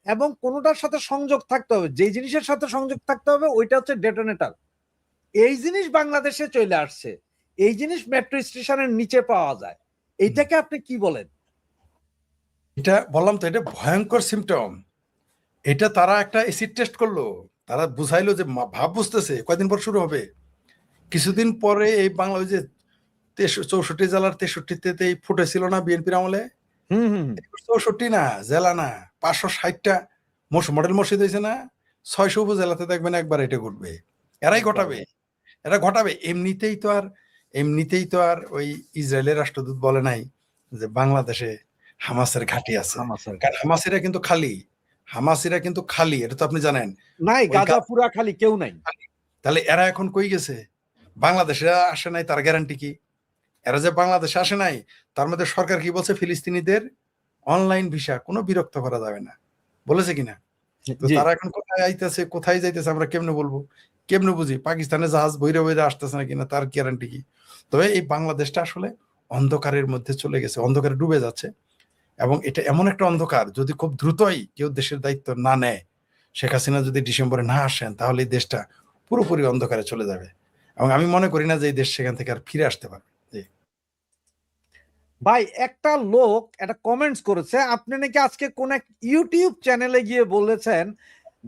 এবং কোনোটার সাথে সংযোগ থাকতে হবে, যেই জিনিসের সাথে সংযোগ থাকতে হবে ওইটা হচ্ছে ডেটোনেটর। এই জিনিস বাংলাদেশে চলে আসছে, এই জিনিস মেট্রো স্টেশনের নিচে পাওয়া যায়। এইটাকে আপনি কি বলেন? এটা বললাম তো, এটা ভয়ঙ্কর সিমটম। এটা তারা একটা এসিড টেস্ট করলো, তারা বুঝাইলো যে ভাব বুঝতেছে কয়দিন পর শুরু হবে। কিছুদিন পরে এই বাংলা ওই যে 64 জেলার 63তে ফুটেছিল না বিএনপির আমলে, হুম হুম 64 না জেলা না, 560টা মডেল মসজিদ হয়েছে না, 600 উপজেলাতে দেখবেন একবার এটা ঘটবে। এরাই ঘটাবে, এরা ঘটাবে। এমনিতেই তো আর ওই ইসরায়েলের রাষ্ট্রদূত বলে নাই যে বাংলাদেশে হামাসের ঘাঁটি আছে। কারণ হামাসিরা কিন্তু খালি, এটা তো আপনি জানেন। নাই, ওই গাজা পুরা খালি, কেউ নাই। তাহলে এরা এখন কই গেছে? বাংলাদেশে আসে নাই, তার গ্যারান্টি কি? এরা যে বাংলাদেশে আসে নাই, তার মধ্যে সরকার কি বলছে? ফিলিস্তিনিদের অনলাইন ভিসা কোনো বিরক্ত করা যাবে না, বলেছে কিনা? তো তারা এখন কোথায় আইতেছে, কোথায় যাইতেছে আমরা কেমনে বলবো, কেমনে বুঝি? পাকিস্তানের জাহাজ বইরে বইরে আসতেছে না কিনা তার গ্যারান্টি কি? তবে এই বাংলাদেশটা আসলে অন্ধকারের মধ্যে চলে গেছে, অন্ধকারে ডুবে যাচ্ছে। এবং এটা এমন একটা অন্ধকার, যদি খুব দ্রুতই কেউ দেশের দায়িত্ব না নেয়, শেখ হাসিনা যদি ডিসেম্বরে না আসেন, তাহলে এই দেশটা পুরোপুরি অন্ধকারে চলে যাবে। এবং আমি মনে করি না যে এই দেশ সেখান থেকে আর ফিরে আসতে পারবে। ভাই, একটা লোক একটা কমেন্টস করেছে, আপনি নাকি আজকে কোন এক ইউটিউব চ্যানেলে গিয়ে বলেছেন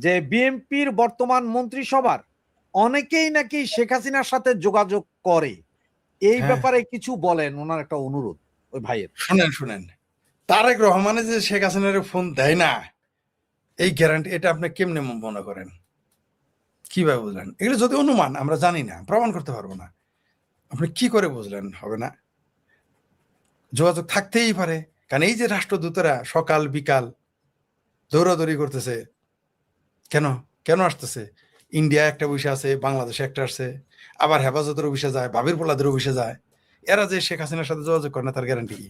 যে বিএনপির বর্তমান মন্ত্রিসভার অনেকেই নাকি শেখ হাসিনার সাথে যোগাযোগ করে। এই ব্যাপারে কিছু বলেন, ওনার একটা অনুরোধ ওই ভাইয়ের। শুনেন, তারেক রহমানের যে শেখ হাসিনার ফোন দেয় না, এই গ্যারান্টি এটা আপনি কেমনে মনে করেন? কিভাবে বুঝলেন? এগুলো যদি অনুমান, আমরা জানি না, প্রমাণ করতে পারবো না। আপনি কি করে বুঝলেন হবে না? যোগাযোগ থাকতেই পারে। কারণ এই যে রাষ্ট্রদূতরা সকাল বিকাল দৌড়াদৌড়ি করতেছে, কেন আসতেছে? ইন্ডিয়া একটা বিষয় আছে, বাংলাদেশে একটা আসছে, আবার হেফাজতের অফিসে যায়, ভাবির পোলাদের অফিসে যায়। এরা যে শেখ হাসিনার সাথে যোগাযোগ করে না, তার গ্যারান্টি কি?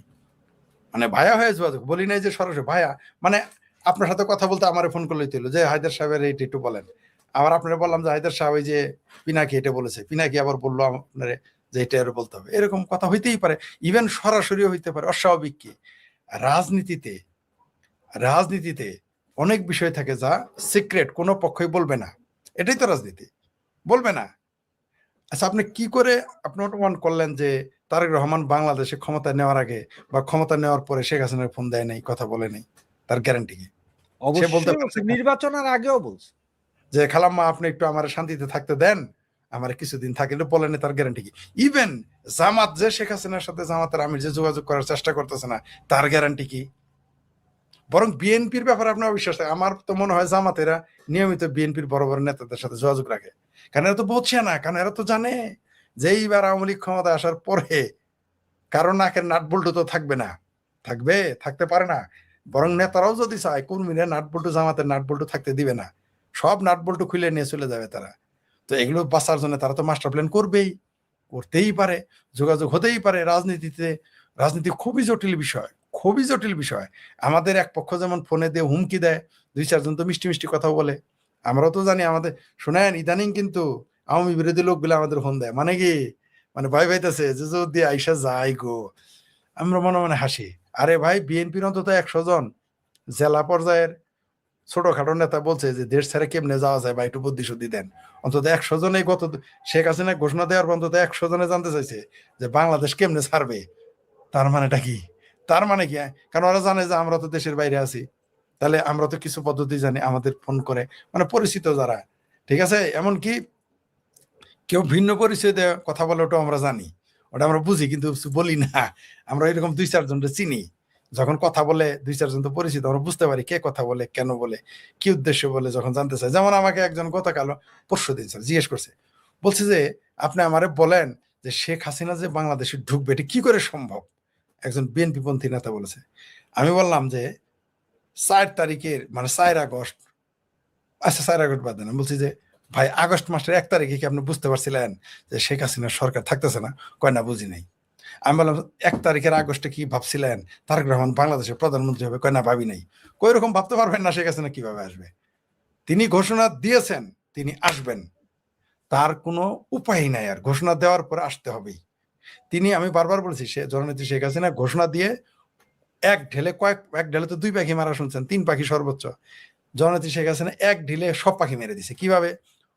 মানে ভায়া হয়ে যোগাযোগ, বলি নাই যে সরাসরি ভায়া, মানে আপনার সাথে কথা বলতে আমার ফোন করলেই তো যে হায়দার সাহেবের এইটা একটু বলেন। আবার আপনারা বললাম যে হায়দার সাহেব ওই যে পিনাকি এটা বলেছে, পিনাকি আবার বললো আপনার যে এটা আরো বলতে হবে। এরকম কথা হইতেই পারে, ইভেন সরাসরি হইতে পারে। অস্বাভাবিক কি? রাজনীতিতে অনেক বিষয় থাকে যা সিক্রেট, কোনো পক্ষই বলবে না। এটাই তো রাজনীতি, বলবে না। আচ্ছা, আপনি কি করে আপনি অনুমান করলেন যে তারেক রহমান বাংলাদেশে ক্ষমতা নেওয়ার আগে বা ক্ষমতা নেওয়ার পরে শেখ হাসিনার ফোন দেয় নাই, কথা বলে নাই? তার গ্যারান্টি কি? অবশ্যই নির্বাচনের আগেও বলছে যে খালাম্মা আপনি একটু আমার শান্তিতে থাকতে দেন, আমার কিছুদিন থাকে, বলেন। তার গ্যারান্টি কি? ইভেন জামাত যে শেখ হাসিনার সাথে জামাতের আমির যে যোগাযোগ করার চেষ্টা করতেছে না, তার গ্যারান্টি কি? বরং বিএনপির ব্যাপারে আপনার অবিশ্বাস থাকে। আমার তো মনে হয় জামাতেরা নিয়মিত বিএনপির বড় বড় নেতাদের সাথে যোগাযোগ রাখে, কারণ এরা তো বলছে না, কারণ এরা তো জানে যে এইবার আওয়ামী লীগ ক্ষমতা আসার পরে কারণ নাকের নাট বল্টু তো থাকবে না, থাকতে পারে না। বরং নেতারাও যদি চায় কর্মীরা নাট বল্টু, জামাতের নাট বল্টু থাকতে দিবে না, সব নাট বল্টু খুলে নিয়ে চলে যাবে তারা। তো এগুলো বাঁচার জন্য তারা তো মাস্টার প্ল্যান করতেই পারে, যোগাযোগ হতেই পারে। রাজনীতি খুবই জটিল বিষয়। আমাদের এক পক্ষ যেমন ফোনে দিয়ে হুমকি দেয়, 2-4 জন তো মিষ্টি মিষ্টি কথা বলে, আমরাও তো জানি। আমাদের শোনেন, ইদানিং কিন্তু আওয়ামী বিরোধী লোকগুলো আমাদের ফোন দেয়, মানে কি, মানে ভয় পাইতেছে যে যদি আইসা যায় গো। আমরা মনে মনে হাসি, আরে ভাই বিএনপির অন্তত 100 জন জেলা পর্যায়ের ছোটখাটো নেতা বলছে যে দেশ ছেড়ে কেমনে যাওয়া যায় বা একটু বুদ্ধি শুদ্ধি দেন। অন্তত 100 জনে গত শেখ হাসিনা ঘোষণা দেওয়ার পর অন্তত 100 জনে জানতে চাইছে যে বাংলাদেশ কেমনে ছাড়বে। তার মানেটা কি? তার মানে কি? কারণ ওরা জানে যে আমরা তো দেশের বাইরে আছি, তাহলে আমরা তো কিছু পদ্ধতি জানি, আমাদের ফোন করে, মানে পরিচিত যারা, ঠিক আছে, এমনকি কেউ ভিন্ন পরিচয় দিয়ে কথা বলে ওটা আমরা জানি, ওটা আমরা বুঝি, কিন্তু বলি না। আমরা এরকম 2-4 জনকে চিনি, যখন কথা বলে 2-4 জন তো পরিচিত, আমরা বুঝতে পারি কে কথা বলে, কেন বলে, কি উদ্দেশ্য বলে, যখন জানতে চাই। যেমন আমাকে একজন গতকাল পরশুদিন স্যার জিজ্ঞেস করছে, বলছে যে আপনি আমারে বলেন যে শেখ হাসিনা যে বাংলাদেশে ঢুকবে এটা কি করে সম্ভব? একজন বিএনপি পন্থী নেতা বলেছে। আমি বললাম যে 4 তারিখের মানে 4 আগস্ট, আচ্ছা 4 আগস্ট বাদ দেন, আমি বলছি যে ভাই আগস্ট মাসের 1 তারিখে কি আপনি বুঝতে পারছিলেন যে শেখ হাসিনার সরকার থাকতেছে না? কয় না, বুঝি নাই। আমি বললাম 1 তারিখের আগস্টে কি ভাবছিলেন তারেক রহমান বাংলাদেশের প্রধানমন্ত্রী হবে? কয় না, ভাবি নাই। কই রকম ভাবতে পারবেন না শেখ হাসিনা কিভাবে আসবে? তিনি ঘোষণা দিয়েছেন তিনি আসবেন, তার কোনো উপায় নাই, আর ঘোষণা দেওয়ার পরে আসতে হবেই। আমি বারবার বলেছি, সে জননেত্রী শেখ হাসিনা ঘোষণা দিয়ে এক ঢেলে তো 2 পাখি মারা শুনছেন, 3 পাখি সর্বোচ্চ। জননেত্রী শেখ হাসিনা এক ঢিলে সব পাখি মেরে দিছে। কিভাবে?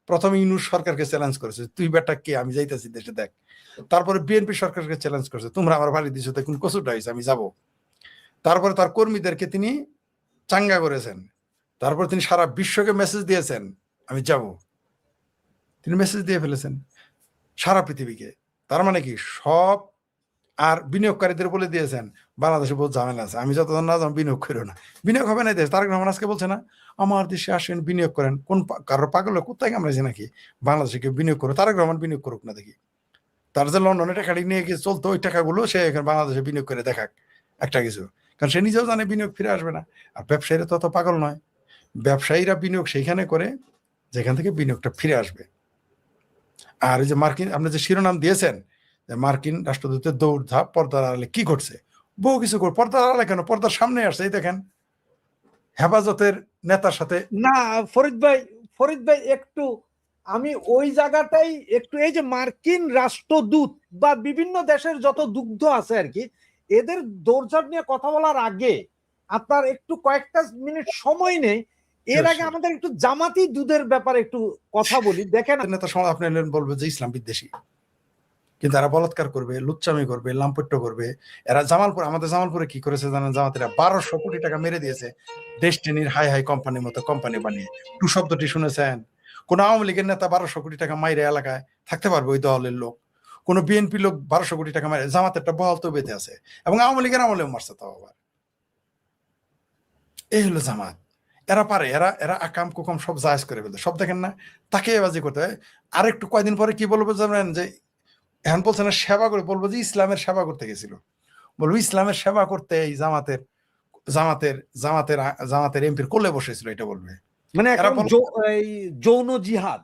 প্রথমে ইউনূস সরকারকে চ্যালেঞ্জ করেছে, তুই বেটা কে, আমি যাইতেছি দেশে, দেখ। তারপরে বিএনপি সরকারকে চ্যালেঞ্জ করেছে, তোমরা আমার বাড়ি দিছো, কোন কচুটা হয়েছে, আমি যাব। তারপরে তার কর্মীদেরকে তিনি চাঙ্গা করেছেন। তারপর তিনি সারা বিশ্বকে মেসেজ দিয়েছেন, আমি যাব। তিনি মেসেজ দিয়ে ফেলেছেন সারা পৃথিবীকে। তার মানে কি, সব। আর বিনিয়োগকারীদের বলে দিয়েছেন বাংলাদেশে বহুত ঝামেলা আছে, আমি যতক্ষণ না যাবো বিনিয়োগ করো না, বিনিয়োগ হবে না দেশ। তারেক রহমান আজকে বলছে না, আমার দেশে আসেন বিনিয়োগ করেন। কোন কারোর পাগল কোথায় কামড়াইছে নাকি বাংলাদেশে কেউ বিনিয়োগ করো? তারেক রহমান বিনিয়োগ করুক না দেখি। তার যে লন্ডনে টাকা নিয়ে গিয়ে চলতো, ওই টাকাগুলো সে এখানে বাংলাদেশে বিনিয়োগ করে দেখাক একটা কিছু। কারণ সে নিজেও জানে বিনিয়োগ ফিরে আসবে না। আর ব্যবসায়ীরা তো অত পাগল নয়, ব্যবসায়ীরা বিনিয়োগ সেইখানে করে যেখান থেকে বিনিয়োগটা ফিরে আসবে। আর এই যে মার্কিন, আপনি যে শিরোনাম দিয়েছেন যে মার্কিন রাষ্ট্রদূতের দৌড়ধাপ, পর্দার আড়ালে কি ঘটছে? বহু কিছু করে। পর্দার আড়ালে কেন, পর্দার সামনে আসছে। এই দেখেন হেফাজতের নেতার সাথে। না ফরিদ ভাই একটু আমি ওই জায়গাটাই একটু, এই যে মার্কিন রাষ্ট্রদূত বা বিভিন্ন দেশের যত দুগ্ধ আছে আর কি, এদের দৌড়ঝাঁপ নিয়ে কথা বলার আগে আপনার একটু কয়েকটা মিনিট সময় নেই। এর আগে আমাদের একটু জামাতি দুধের ব্যাপারে একটু কথা বলি। দেখেন, নেতার সময় আপনি বলবে যে ইসলাম বিদ্বেষী, কিন্তু এরা বলাৎকার করবে, লুচ্চামি করবে, লাম্পট্য করবে। এরা আমাদের জামালপুরে কি করেছে জানেন? জামাতিরা 1200 কোটি টাকা মেরে দিয়েছে ডেস্টিনির হাই কোম্পানির মতো কোম্পানি বানিয়ে। টু শব্দটি শুনেছেন? কোন আওয়ামী লীগের নেতা 1200 কোটি টাকা মাইরে এলাকায় থাকতে পারবে? ওই দলের লোক, কোন বিএনপি লোক 1200 কোটি টাকা মাইরে? জামাতেরটা বহাল তো বেঁধে আছে, এবং আওয়ামী লীগের আমলেও মারছে তাও আবার। এই হলো জামাত। এরা পারে, এরা আকাম কুকাম সব জায়েজ করে ফেলতে। সব দেখেন না, তাকে এবাজি করতে হয়। আর একটু কয়দিন পরে কি বলবো জানেন? যে এখন বলছে না সেবা করে, বলবো যে ইসলামের সেবা করতে গেছিল। বলবো ইসলামের সেবা করতে এই জামাতের এমপির কোলে বসেছিল, এটা বলবে। মানে এই যৌন জিহাদ।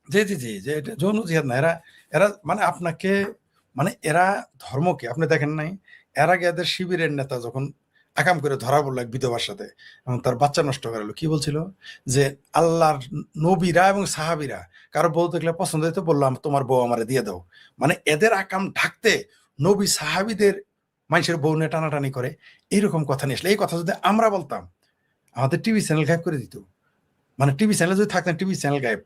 জি জি জি, যে এটা যৌন জিহাদ না। এরা মানে আপনাকে, মানে এরা ধর্মকে আপনি দেখেন নাই? এর আগে এদের শিবিরের নেতা যখন আকাম করে ধরা পড়লো এক বিধবার সাথে, এবং তার বাচ্চা নষ্ট করালো, কি বলছিল? যে আল্লাহর নবীরা এবং সাহাবিরা কারো বউ দেখলে পছন্দ হইতো, বললাম তোমার বউ আমারে দিয়ে দাও। মানে এদের আকাম ঢাকতে নবী সাহাবিদের মানুষের বউ নিয়ে টানাটানি করে, এইরকম কথা নিয়ে আসলে। এই কথা যদি আমরা বলতাম, আমাদের টিভি চ্যানেল গায়েব করে দিত। মানে টিভি চ্যানেল যদি থাকতেন, টিভি চ্যানেল গায়েব।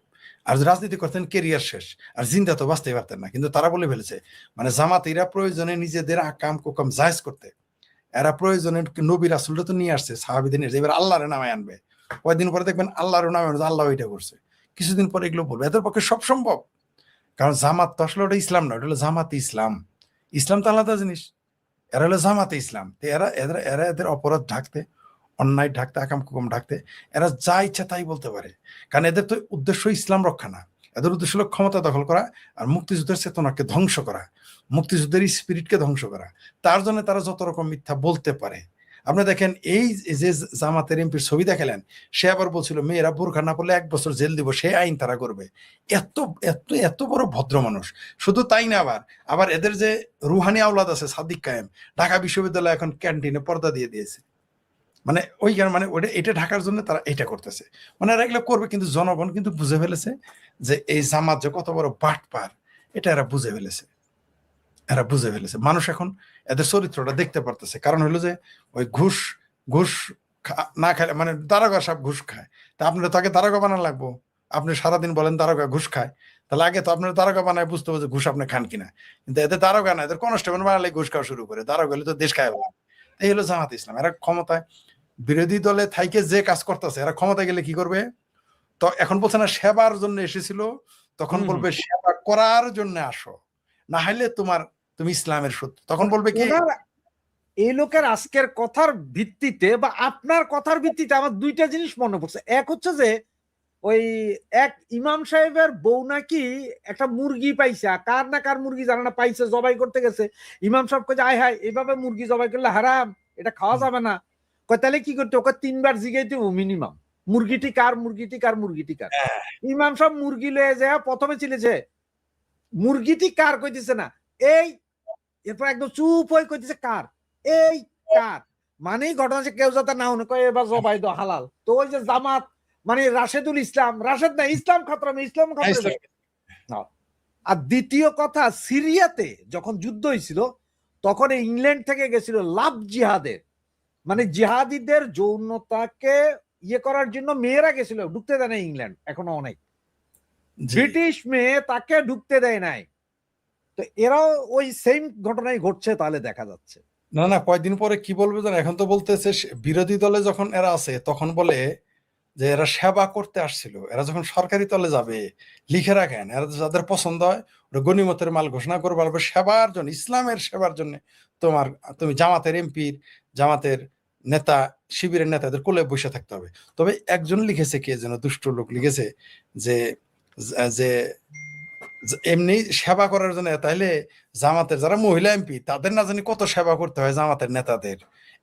আর রাজনীতি করতেন, কেরিয়ার শেষ। আর জিন্দা তো বাঁচতেই পারতেন না। কিন্তু তারা বলে ফেলেছে, মানে জামাতিরা প্রয়োজনে নিজেদের আকাম কুকাম জায়েজ করতে, এরা প্রয়োজনে নবী রাসূলরা তো নিয়ে আসছে, সাহাবীদের নিয়ে, এবার আল্লাহর নামে আনবে। কয়েকদিন পরে দেখবেন আল্লাহর নামে আনবে, আল্লাহ ওইটা করছে। কিছুদিন পরে এগুলো বলবে। এদের পক্ষে সব সম্ভব। কারণ জামাত তো আসলে ওটা ইসলাম না, ওটা হলো জামাতে ইসলাম। ইসলাম তো আলাদা জিনিস, এরা হলো জামাতে ইসলাম। তো এরা এদের অপরাধ ঢাকতে, অন্যায় ঢাকতে, আকাম কুকাম ঢাকতে এরা যা ইচ্ছা তাই বলতে পারে। কারণ এদের তো উদ্দেশ্য ইসলাম রক্ষা না, এদের উদ্দেশ্য হলো ক্ষমতা দখল করা আর মুক্তিযুদ্ধের চেতনাকে ধ্বংস করা, মুক্তিযুদ্ধের স্পিরিটকে ধ্বংস করা। তার জন্য তারা যত রকম মিথ্যা বলতে পারে। আপনি দেখেন এই যে জামাতের এমপির ছবি দেখালেন, সে আবার বলছিল মেয়েরা বোরখা না পড়লে 1 বছর জেল দিব, সে আইন তারা করবে। এত এত এত বড় ভদ্র মানুষ। শুধু তাই না, আবার এদের যে রুহানি আওলাদ আছে সাদিক কায়েম, ঢাকা বিশ্ববিদ্যালয় এখন ক্যান্টিনে পর্দা দিয়ে দিয়েছে। মানে ওইখানে মানে ওটা এটা ঢাকার জন্য তারা এটা করতেছে। মানে এরা এগুলো করবে, কিন্তু জনগণ কিন্তু বুঝে ফেলেছে যে এই জামাত যে কত বড় বাটপার, এটা এরা বুঝে ফেলেছে। এরা বুঝে ফেলেছে, মানুষ এখন এদের চরিত্রটা দেখতে পারতেছে। কারণ হলো যে ওই ঘুষ ঘুষ না খায়, মানে দারোগা সব ঘুষ খায়, তা আপনার তাকে দারোগা বানানো লাগবো। আপনি সারাদিন বলেন দারোগা ঘুষ খায়, তাহলে আগে তো আপনার দারোগা বানায় বুঝতে হবে যে ঘুষ আপনি খান কিনা। কিন্তু এদের দারোগা না, এদের কনস্টেবল বানালে ঘুষ খাওয়া শুরু করে, দারোগা হলে তো দেশ খায় বলে। এই হলো জামাত ইসলাম। এরা ক্ষমতায় বিরোধী দলে থাইকে যে কাজ করতেছে, এরা ক্ষমতায় গেলে কি করবে? তো এখন বলছে না সেবার জন্য এসেছিল, তখন বলবে সেবা করার জন্য আসো, না হলে তুমি ইসলামের শত্রু। তখন বলবে কি? এই লোকের আজকের কথার ভিত্তিতে বা আপনার কথার ভিত্তিতে আমার দুইটা জিনিস মনে পড়ছে। এক হচ্ছে যে ওই এক ইমাম সাহেবের বউ নাকি একটা মুরগি পাইছে, কার না কার মুরগি জানা না, পাইছে, জবাই করতে গেছে। ইমাম সাহেব কয়ে হায় হায় এইভাবে মুরগি জবাই করলে হারাম, এটা খাওয়া যাবে না। কয় তাহলে কি করতে? ওকে 3 বার জিগাইতে মিনিমাম, মুরগিটি কার, মুরগিটি কার, মুরগিটি কার। ইমাম সাহেব মুরগি লয়ে যায়, প্রথমে ছিলেছে মুরগিটি কার, কইতেছে না এই, এরপর একদম চুপ হয়ে কইতেছে কার, এই কার। মানে ঘটনা যে কেউ যাতে না হনে, কয় এবার জবাই দাও হালাল। তো ওই যে জামাত মানে রাশেদুল ইসলাম, রাশেদ না, ইসলাম খাতরাম, ইসলাম খাতরাম। আর দ্বিতীয় কথা, সিরিয়াতে যখন যুদ্ধ হয়েছিল তখন ইংল্যান্ড থেকে গেছিল লাভ জিহাদের, মানে জিহাদিদের যৌনতাকে ইয়ে করার জন্য মেয়েরা গেছিল, ঢুকতে দেয় না ইংল্যান্ড এখনো অনেক। ব্রিটিশ মেয়ে তাকে ঢুকতে দেয় নাই। তো এরাও ওই সেম ঘটনাই ঘটছে তাহলে দেখা যাচ্ছে। না না, কয়েকদিন পরে কি বলবে জানো? এখন তো বলতেছে বিরোধী দলে যখন এরা আছে তখন বলে যে এরা সেবা করতে আসছিল, এরা যখন সরকারি দলে যাবে লিখে রাখেন, এরা যাদের পছন্দ হয় ওরা গনিমতের মাল ঘোষণা করবে, বলবে সেবার জন্য, ইসলামের সেবার জন্য তুমি জামাতের এমপির, জামাতের নেতা, শিবিরের নেতাদের কোলে বসে থাকতে হবে। তবে একজন লিখেছে, কে যেন দুষ্ট লোক লিখেছে যে যে এমনি সেবা করার জন্য, তাইলে জামাতের যারা মহিলা এমপি তাদের না জানি কত সেবা করতে হয় জামাতের নেতাদের।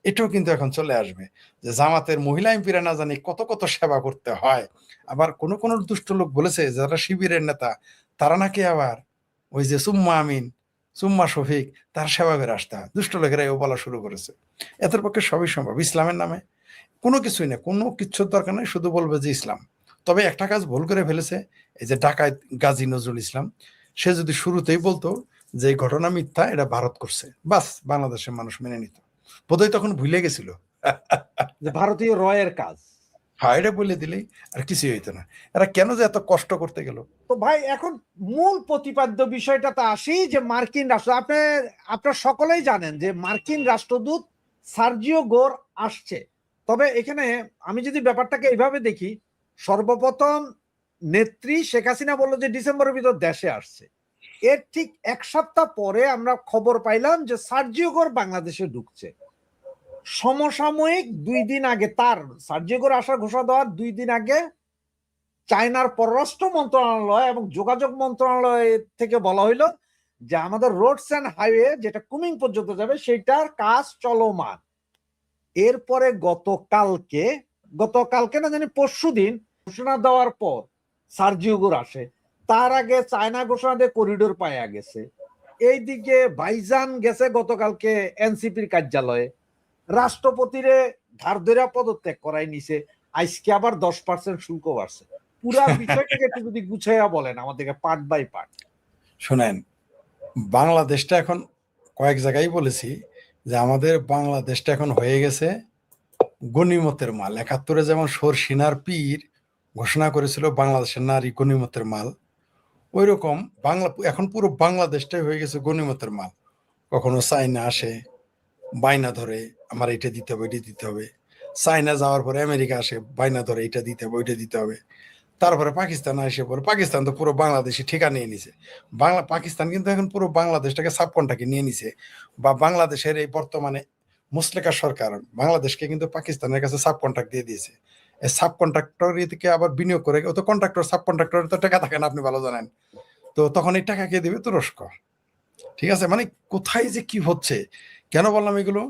এটাও কিন্তু এখন চলে আসবে যে জামাতের মহিলা এমপিরা না জানি কত কত সেবা করতে হয়। আবার কোন কোন দুষ্ট লোক বলেছে যারা শিবিরের নেতা তারা নাকি আবার ওই যে সুম্মা আমিন, সুম্মা শফিক, তার সেবা করে আসতে হয়। দুষ্ট লোকেরা এও বলা শুরু করেছে। এদের পক্ষে সবই সম্ভব। ইসলামের নামে কোনো কিছুই না, কোনো কিচ্ছুর দরকার নেই, শুধু বলবে যে ইসলাম। তবে একটা কাজ ভুল করে ফেলেছে, এই যে ডাকাত গাজী নজরুল ইসলাম, সে যদি শুরুতেই বলতো যে এই ঘটনা মিথ্যা, এটা ভারত করছে, বাস বাংলাদেশের মানুষ মেনে নিত। বোধহয় তখন ভুলে গেছিল যে ভারতীয় রয়ের কাজ। হ্যাঁ, এটা বলে দিলেই আর কিছুই হইতো না। এরা কেন যে এত কষ্ট করতে গেল? তো ভাই এখন মূল প্রতিপাদ্য বিষয়টাতে আসি যে মার্কিন রাষ্ট্র, আপনারা সকলেই জানেন যে মার্কিন রাষ্ট্রদূত সার্জিও গোর আসছে। তবে এখানে আমি যদি ব্যাপারটাকে এইভাবে দেখি, সর্বপ্রথম নেত্রী শেখ হাসিনা বললো যে ডিসেম্বরের ভিতর দেশে আসছে। এর ঠিক 1 সপ্তাহ পরে আমরা খবর পাইলাম যে সার্জিও গোর বাংলাদেশে ঢুকছে। সমসাময়িক 2 দিন আগে, তার সার্জিও গোর আসার ঘোষণা দেওয়ার 2 দিন আগে চায়নার পররাষ্ট্র মন্ত্রণালয় এবং যোগাযোগ মন্ত্রণালয় থেকে বলা হইলো যে আমাদের রোডস অ্যান্ড হাইওয়ে যেটা কুমিং পর্যন্ত যাবে সেটার কাজ চলমান। এরপরে গতকালকে না জানি পরশুদিন ঘোষণা দেওয়ার পর সার্জিও গোর আসে। তার আগে চায়না ঘোষণা দিয়ে করিডোর পায়া গেছে। এইদিকে ভাইজান গেছে গতকালকে এনসিপির কার্যালয়ে, রাষ্ট্রপতিরে ধার ধরে পদত্যাগ করাই নিছে। আজকে আবার 10% শুল্ক বাড়ছে। পুরা বিষয়টাকে একটু যদি গুছাইয়া বলেন আমাদেরকে পার্ট বাই পার্ট। শোনেন, বাংলাদেশটা এখন কয়েক জায়গায় বলেছি যে আমাদের বাংলাদেশটা এখন হয়ে গেছে গনিমতের মাল। 71-এ যেমন সরসিনার পীর ঘোষণা করেছিল বাংলাদেশের নারী গনিমতের মাল, ওই রকম এখন পুরো বাংলাদেশটাই হয়ে গেছে গনিমতের মাল। কখনো চায়না আসে, বাইনা ধরে আমার এটা দিতে হবে, এটা দিতে হবে। চায়না যাওয়ার পরে আমেরিকা আসে, বাইনা ধরে এটা দিতে হবে, ওইটা দিতে হবে। তারপরে পাকিস্তান এসে পরে, পাকিস্তান তো পুরো বাংলাদেশি ঠিকা নিয়ে নিছে। পাকিস্তান কিন্তু এখন পুরো বাংলাদেশটাকে সাবকন্ট্রাক্টে নিয়ে নিছে, বা বাংলাদেশের এই বর্তমানে মুসলেকা সরকার বাংলাদেশকে কিন্তু পাকিস্তানের কাছে সাবকন্ট্রাক্ট দিয়ে দিয়েছে। সাব কন্ট্রাক্টর থেকে আবার বিনিয়োগ করে, ও তো কন্ট্রাক্টর, সাব কন্ট্রাক্টর তো টাকা থাকে না, আপনি ভালো জানেন। তো তখন এই টাকা কে দেবে? তুরস্ক। ঠিক আছে, মানে কোথায় যে কি হচ্ছে, কেন বললাম এগুলো?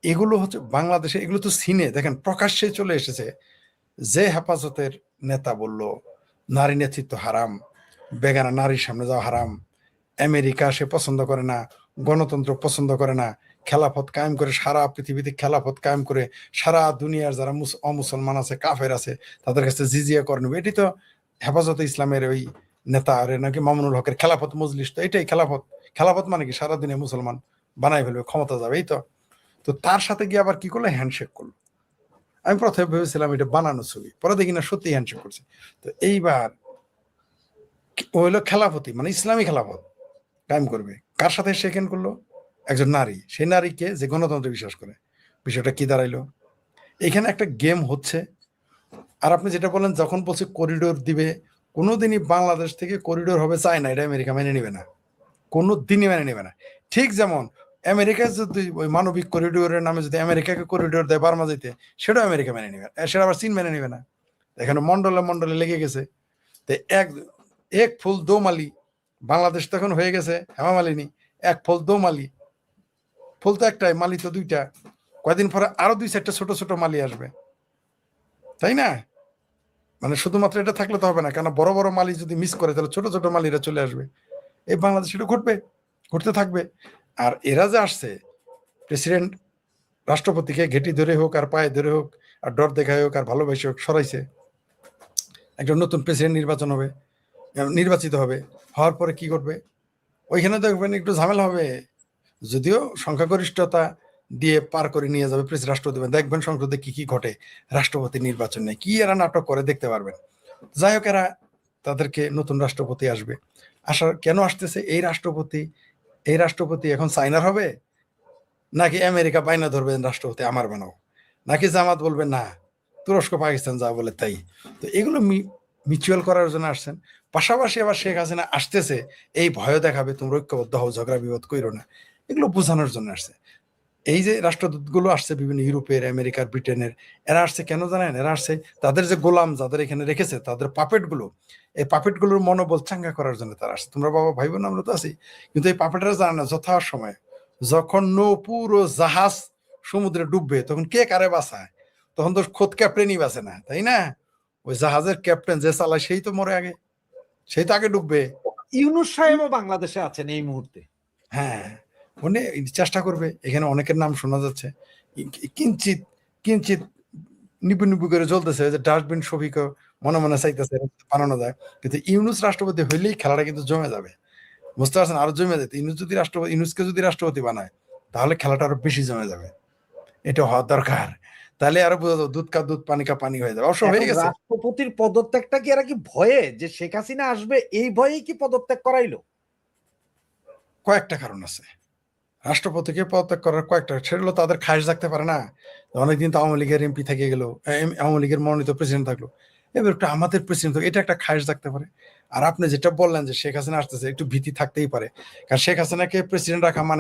এগুলো হচ্ছে বাংলাদেশে, এগুলো তো সিনে দেখেন প্রকাশ্যে চলে এসেছে। যে হেফাজতের নেতা বলল নারী নেতৃত্ব হারাম, বেগানা নারীর সামনে যাওয়া হারাম, আমেরিকা সে পছন্দ করে না, গণতন্ত্র পছন্দ করে না, খেলাফত কায়েম করে সারা পৃথিবীতে খেলাফত কায়েম করে সারা দুনিয়ার যারা অমুসলমান আছে, কাফের আছে, তাদের কাছে জিজিয়া করে নেবে। এটি তো হেফাজতে ইসলামের ওই নেতা আরে নাকি মামুনুল হকের খেলাফত মজলিস, তো এটাই খেলাফত। খেলাফত মানে কি সারা দুনিয়া মুসলমান বানাই ফেলবে, ক্ষমতা যাবে, এই তো। তো তার সাথে গিয়ে আবার কি করলো? হ্যান্ডশেক করলো। আমি প্রথমে ভেবেছিলাম এটা বানানো ছবি, পরে দেখি না সত্যি হ্যান্ডশেক করছে। তো এইবার ও হইলো খেলাফতি, মানে ইসলামী খেলাফত কায়েম করবে। কার সাথে সেকেন্ড করলো? একজন নারী, সেই নারীকে যে গণতন্ত্রে বিশ্বাস করে। বিষয়টা কি দাঁড়াইলো? এখানে একটা গেম হচ্ছে। আর আপনি যেটা বলেন, যখন বলছে করিডোর দিবে, কোনোদিনই বাংলাদেশ থেকে করিডোর হবে চায় না, এটা আমেরিকা মেনে নেবে না, কোনো দিনই মেনে নেবে না। ঠিক যেমন আমেরিকা যদি ওই মানবিক করিডোরের নামে যদি আমেরিকাকে করিডোর দেয় বার্মা যেতে, সেটাও আমেরিকা মেনে নেবে, সেটা আবার চীন মেনে নেবে না। এখানে মন্ডলে মন্ডলে লেগে গেছে। তো এক ফুল দো মালি, বাংলাদেশ তো এখন হয়ে গেছে হেমা মালিনী, এক ফুল দো মালি। ফুল তো একটাই, মালি তো দুইটা। কয়দিন পরে আরো 2-4টা ছোট ছোট মালি আসবে, তাই না? মানে শুধুমাত্র এটা থাকলে তো হবে না, কেন বড় বড় মালি যদি মিস করে তাহলে ছোট ছোট মালিরা চলে আসবে। এই বাংলাদেশ এটা ঘটবে, ঘটতে থাকবে। আর এরা যে আসছে, প্রেসিডেন্ট রাষ্ট্রপতিকে ঘেটি ধরে হোক আর পায়ে ধরে হোক আর ডর দেখায় হোক আর ভালোবাসে হোক সরাইছে। একজন নতুন প্রেসিডেন্ট নির্বাচিত হবে, হওয়ার পরে কি করবে? ওইখানে দেখবেন একটু ঝামেলা হবে, যদিও সংখ্যাগরিষ্ঠতা দিয়ে পার করে নিয়ে যাবে রাষ্ট্রপতি। দেখবেন সংসদে কি কি ঘটে, রাষ্ট্রপতি নির্বাচন নেই কি এরা নাটক করে, দেখতে পারবেন। যাই হোক, এরা তাদেরকে নতুন রাষ্ট্রপতি আসবে, আসার কেন আসতেছে? এই রাষ্ট্রপতি এখন চায়নার হবে, নাকি আমেরিকা বাইনা ধরবেন রাষ্ট্রপতি আমার বানাও, নাকি জামাত বলবে না তুরস্ক পাকিস্তান যা বলে তাই। তো এগুলো মিউচুয়াল করার জন্য আসছেন। পাশাপাশি আবার শেখ হাসিনা আসতেছে এই ভয় দেখাবে, তোমরা ঐক্যবদ্ধ হও, ঝগড়া বিবাদ কইরো না, এগুলো বোঝানোর জন্য আসছে। এই যে রাষ্ট্রদূতগুলো আসছে বিভিন্ন ইউরোপের, আমেরিকার, ব্রিটেনের, এরা আসছে কেন জানেন? এরা আসছে তাদের যে গোলাম যাদের এখানে রেখেছে, তাদের পাপেটগুলো, এই পাপেটগুলোর মনোবল চাঙ্গা করার জন্য তারা আসছে। তোমরা বাবা ভাই বোন আমরা তো আছি, কিন্তু এই পাপেটরা জানে না যথা সময় যখন পুরো জাহাজ সমুদ্রে ডুববে তখন কে কারে বাঁচায়? তখন তো খোদ ক্যাপ্টেনই বাঁচে না, তাই না? ওই জাহাজের ক্যাপ্টেন যে চালায় সেই তো মরে আগে, সেই তো আগে ডুববে। ইউনূস সাহেবও বাংলাদেশে আছেন এই মুহূর্তে। হ্যাঁ, উনি চেষ্টা করবে। এখানে অনেকের নাম শোনা যাচ্ছে, কিঞ্চিত কিঞ্চিত নিবু নিবু করে চলতেছে, যে ডাস্টবিন শফিকও মনে মনে চাইতেছে বানানো যায়। কিন্তু ইউনূস রাষ্ট্রপতি হইলেই খেলাটা কিন্তু জমে যাবে, বুঝতে পারছেন? আরো জমে যেত। ইউনূসকে যদি রাষ্ট্রপতি বানায় তাহলে খেলাটা আরো বেশি জমে যাবে, এটা হওয়ার দরকার। তাহলে আরো বোঝা যাবে দুধ কা দুধ পানি কা পানি হয়ে যাবে। অবশ্য হয়ে এখন গেছে। রাষ্ট্রপতির পদত্যাগটা কি এরা কি ভয়ে, যে শেখ হাসিনা আসবে এই ভয়েই কি পদত্যাগ করাইলো? কয়েকটা কারণ আছে রাষ্ট্রপতিকে পদত্যাগ করার, কয়েকটা। সেগুলো তাদের খাস থাকতে পারে না, অনেকদিন তো আওয়ামী লীগের এমপি থেকে গেল, আওয়ামী লীগের মনোনীত প্রেসিডেন্ট থাকলো, এবার একটু আমাদের প্রেসিডেন্ট, এটা একটা খাস থাকতে পারে। আর আপনি যেটা বললেন যে শেখ হাসিনা আসতেছে, একটু ভীতি থাকতেই পারে, কারণ শেখ হাসিনাকে প্রেসিডেন্ট রাখা মানে